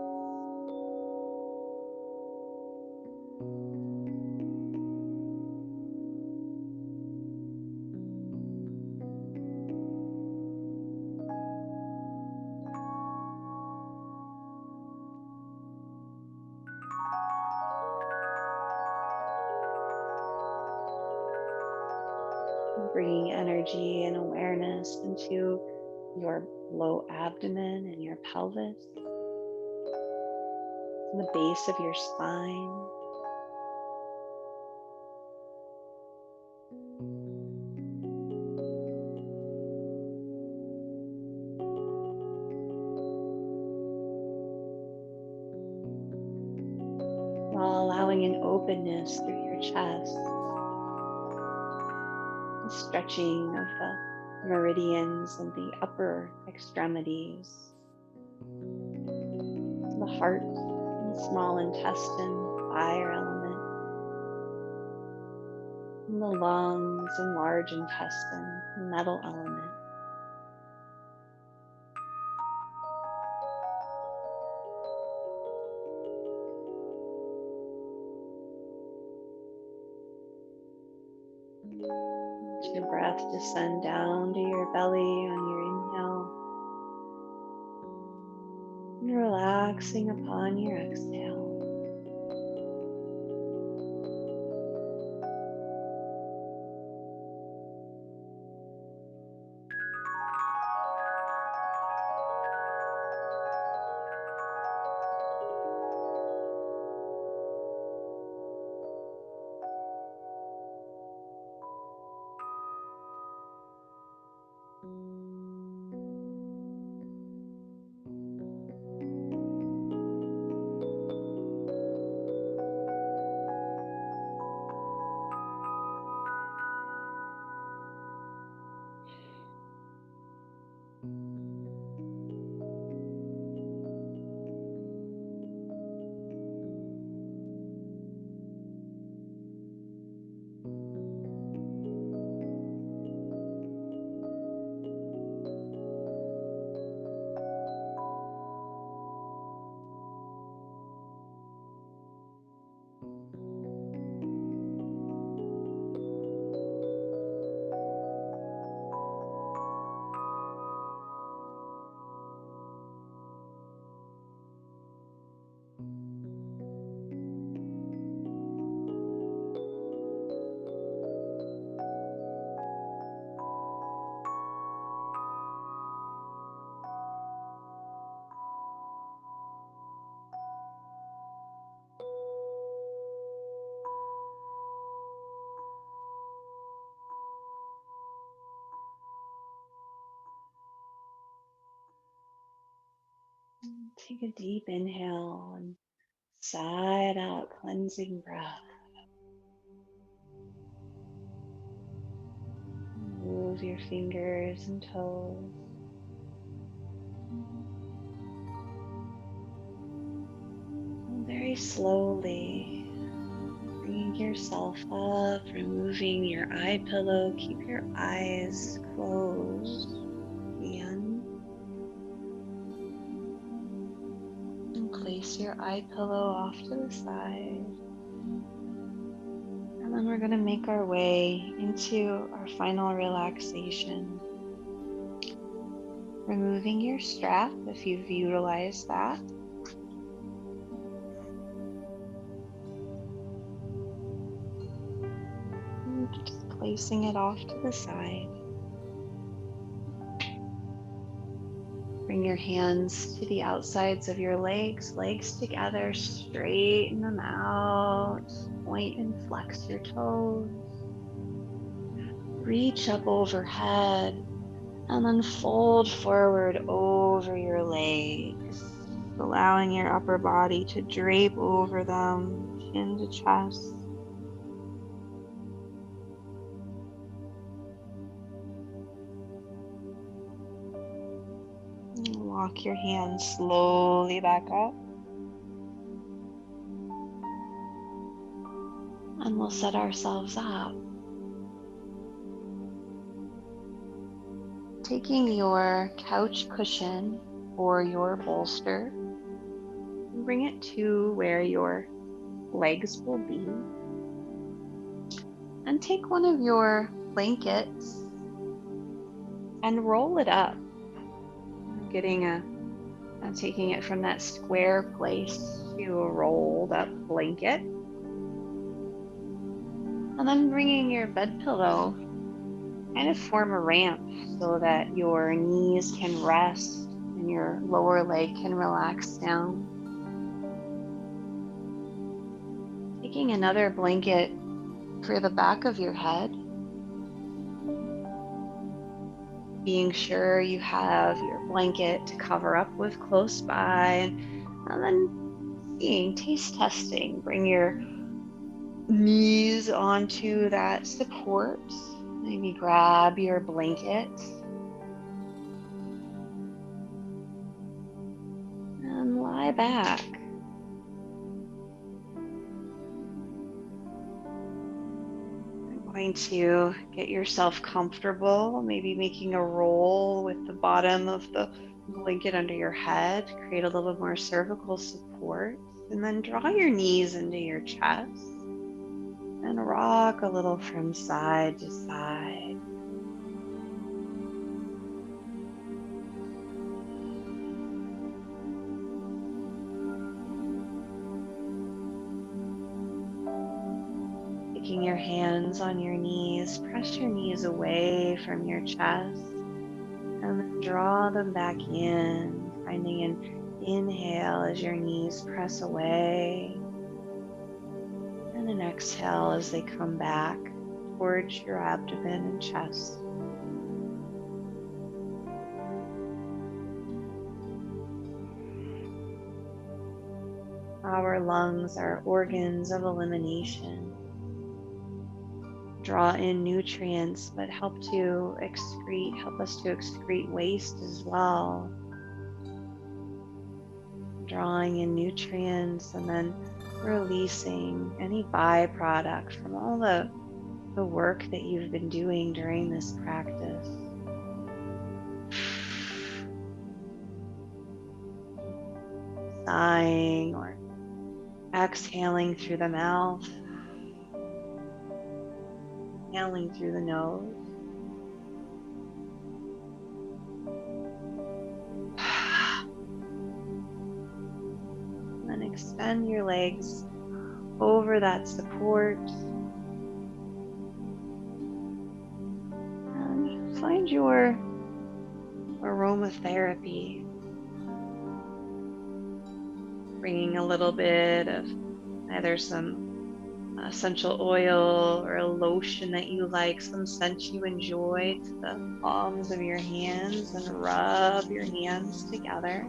bringing energy and awareness into your low abdomen and your pelvis, and the base of your spine. While allowing an openness through your chest, the stretching of the meridians and the upper extremities, the heart and small intestine, fire element, and the lungs and large intestine, metal element. Let your breath descend down to your belly on your inhale, and relaxing upon your exhale. Take a deep inhale and sigh it out, cleansing breath. Move your fingers and toes. And very slowly bringing yourself up, removing your eye pillow. Keep your eyes closed again. And place your eye pillow off to the side. And then we're going to make our way into our final relaxation. Removing your strap if you've utilized that. And just placing it off to the side. Bring your hands to the outsides of your legs together, straighten them out, point and flex your toes. Reach up overhead and then fold forward over your legs, allowing your upper body to drape over them, chin to chest. Walk your hands slowly back up. And we'll set ourselves up. Taking your couch cushion or your bolster, bring it to where your legs will be. And take one of your blankets and roll it up. Taking it from that square place to a rolled up blanket. And then bringing your bed pillow kind of form a ramp so that your knees can rest and your lower leg can relax down. Taking another blanket for the back of your head, being sure you have your blanket to cover up with close by, and then seeing, taste testing. Bring your knees onto that support. Maybe grab your blanket and lie back. You're going to get yourself comfortable, maybe making a roll with the bottom of the blanket under your head, create a little more cervical support, and then draw your knees into your chest and rock a little from side to side. Taking your hands on your knees, press your knees away from your chest and then draw them back in, finding an inhale as your knees press away and an exhale as they come back towards your abdomen and chest. Our lungs are organs of elimination. Draw in nutrients, but help us to excrete waste as well. Drawing in nutrients and then releasing any byproduct from all the work that you've been doing during this practice. Sighing or exhaling through the mouth, inhaling through the nose. Then extend your legs over that support. And find your aromatherapy. Bringing a little bit of either some essential oil or a lotion that you like, some scent you enjoy, to the palms of your hands, and rub your hands together.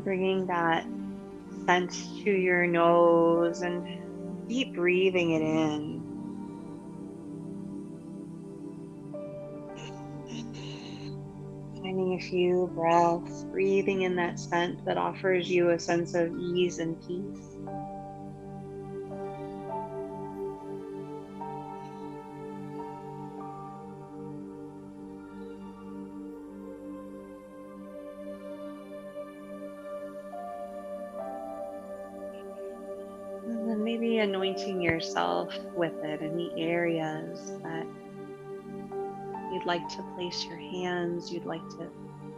Bringing that scent to your nose and deep breathing it in. Finding a few breaths, breathing in that scent that offers you a sense of ease and peace. And then maybe anointing yourself with it in the areas that you'd like to place your hands, you'd like to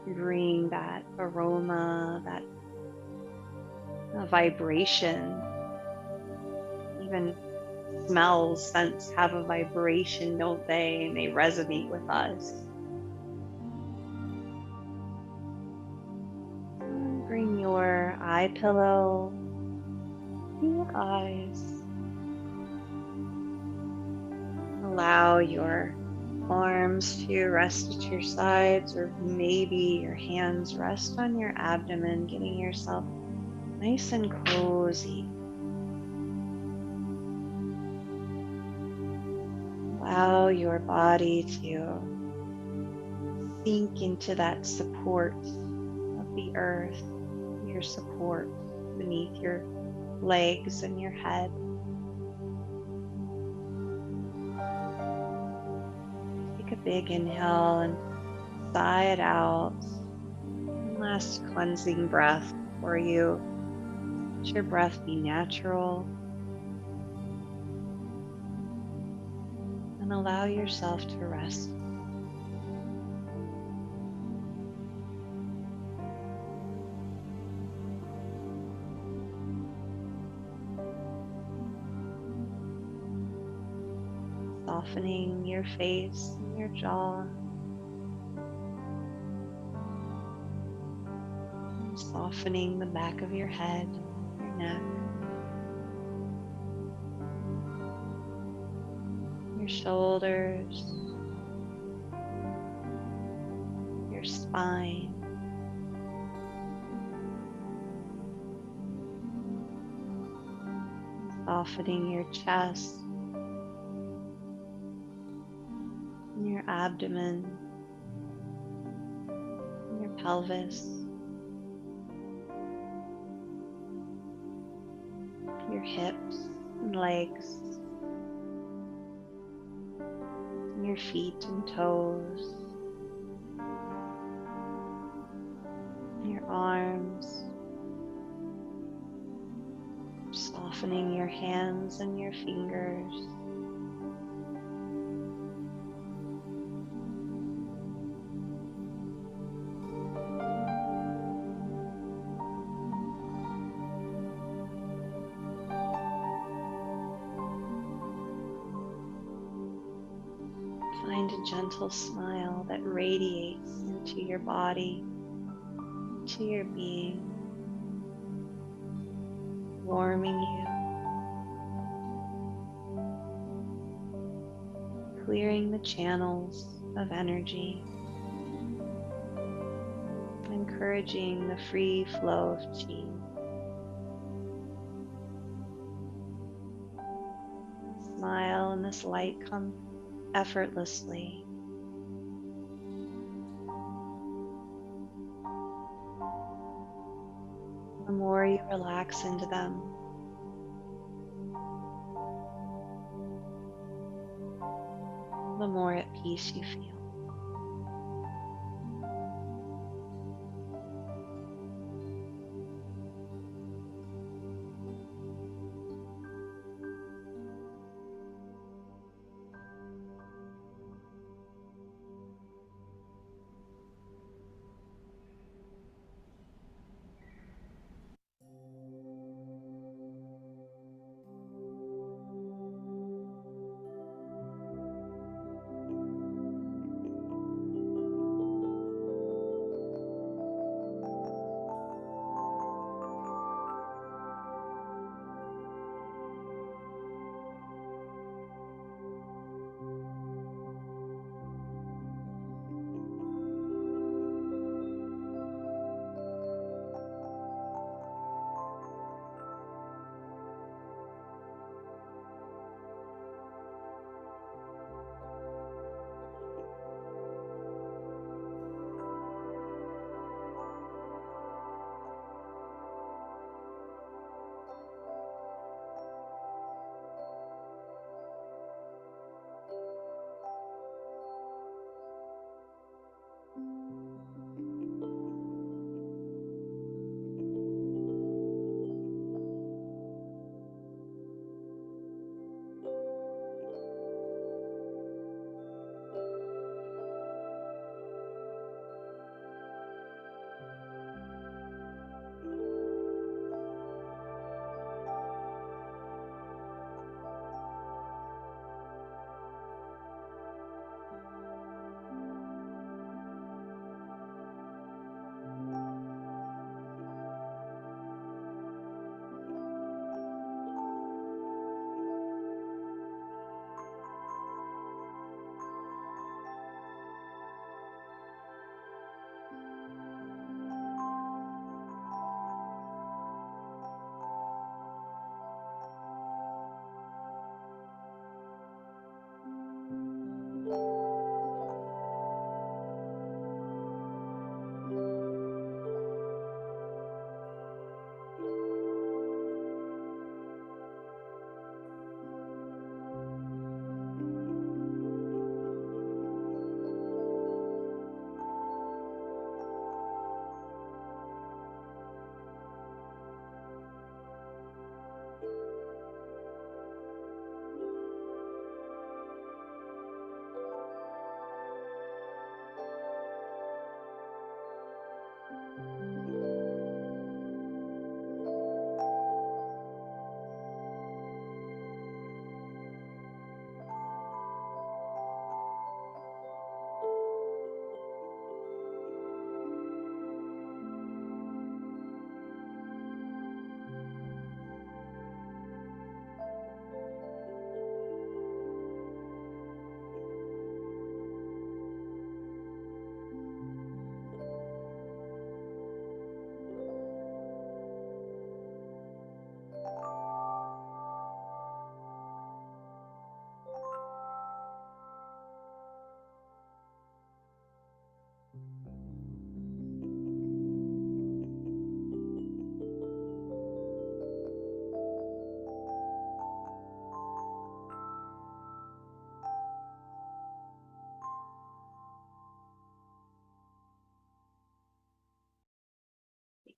bring that aroma, that vibration. Even smells, scents have a vibration, don't they? And they resonate with us. And bring your eye pillow to your eyes. Allow your arms to rest at your sides, or maybe your hands rest on your abdomen, getting yourself nice and cozy. Allow your body to sink into that support of the earth, your support beneath your legs and your head. Take a big inhale and sigh it out. One last cleansing breath for you. Let your breath be natural. And allow yourself to rest. softening your face and your jaw, softening the back of your head, your neck, your shoulders, your spine, softening your chest, your abdomen, your pelvis, your hips and legs, your feet and toes, your arms, softening your hands and your fingers, find a gentle smile that radiates into your body, into your being, warming you, clearing the channels of energy, encouraging the free flow of chi. Smile and this light comes effortlessly. The more you relax into them, the more at peace you feel.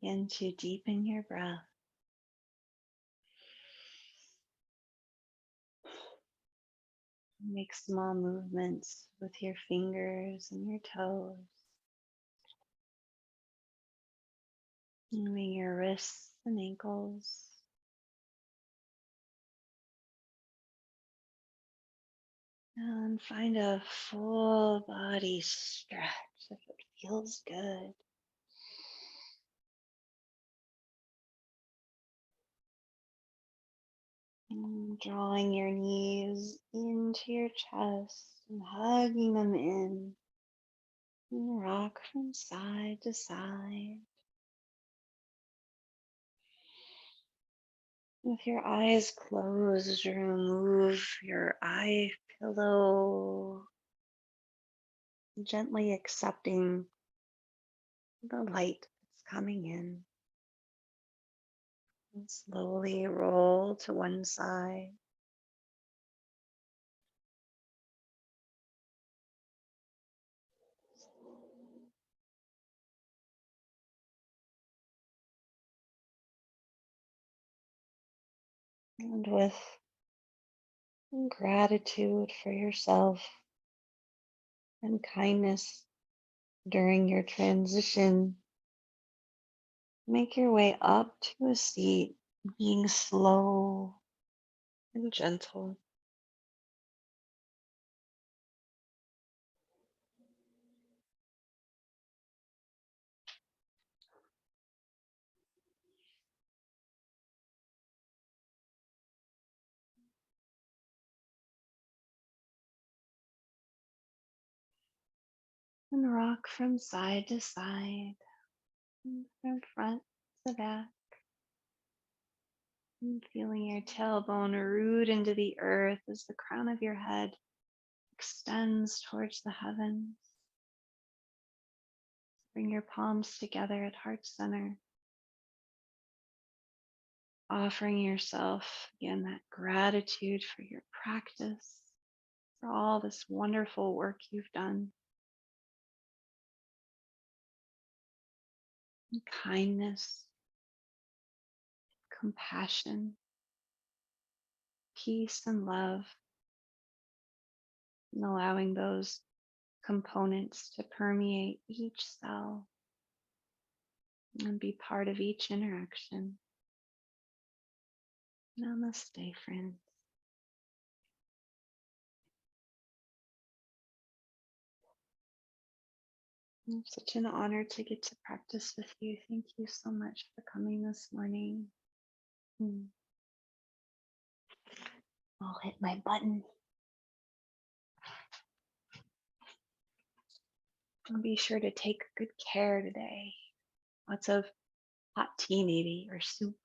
begin to deepen your breath. Make small movements with your fingers and your toes, moving your wrists and ankles. And find a full body stretch if it feels good. And drawing your knees into your chest and hugging them in. And rock from side to side. With your eyes closed, remove your eye pillow, gently accepting the light that's coming in. And slowly roll to one side. And with gratitude for yourself and kindness during your transition, make your way up to a seat, being slow and gentle. And rock from side to side, and from front to back, and feeling your tailbone root into the earth as the crown of your head extends towards the heavens. Bring your palms together at heart center, offering yourself again that gratitude for your practice, for all this wonderful work you've done, and kindness, compassion, peace, and love, and allowing those components to permeate each cell and be part of each interaction. Namaste, friends. It's such an honor to get to practice with you. Thank you so much for coming this morning. I'll hit my button. And be sure to take good care today. Lots of hot tea, maybe, or soup.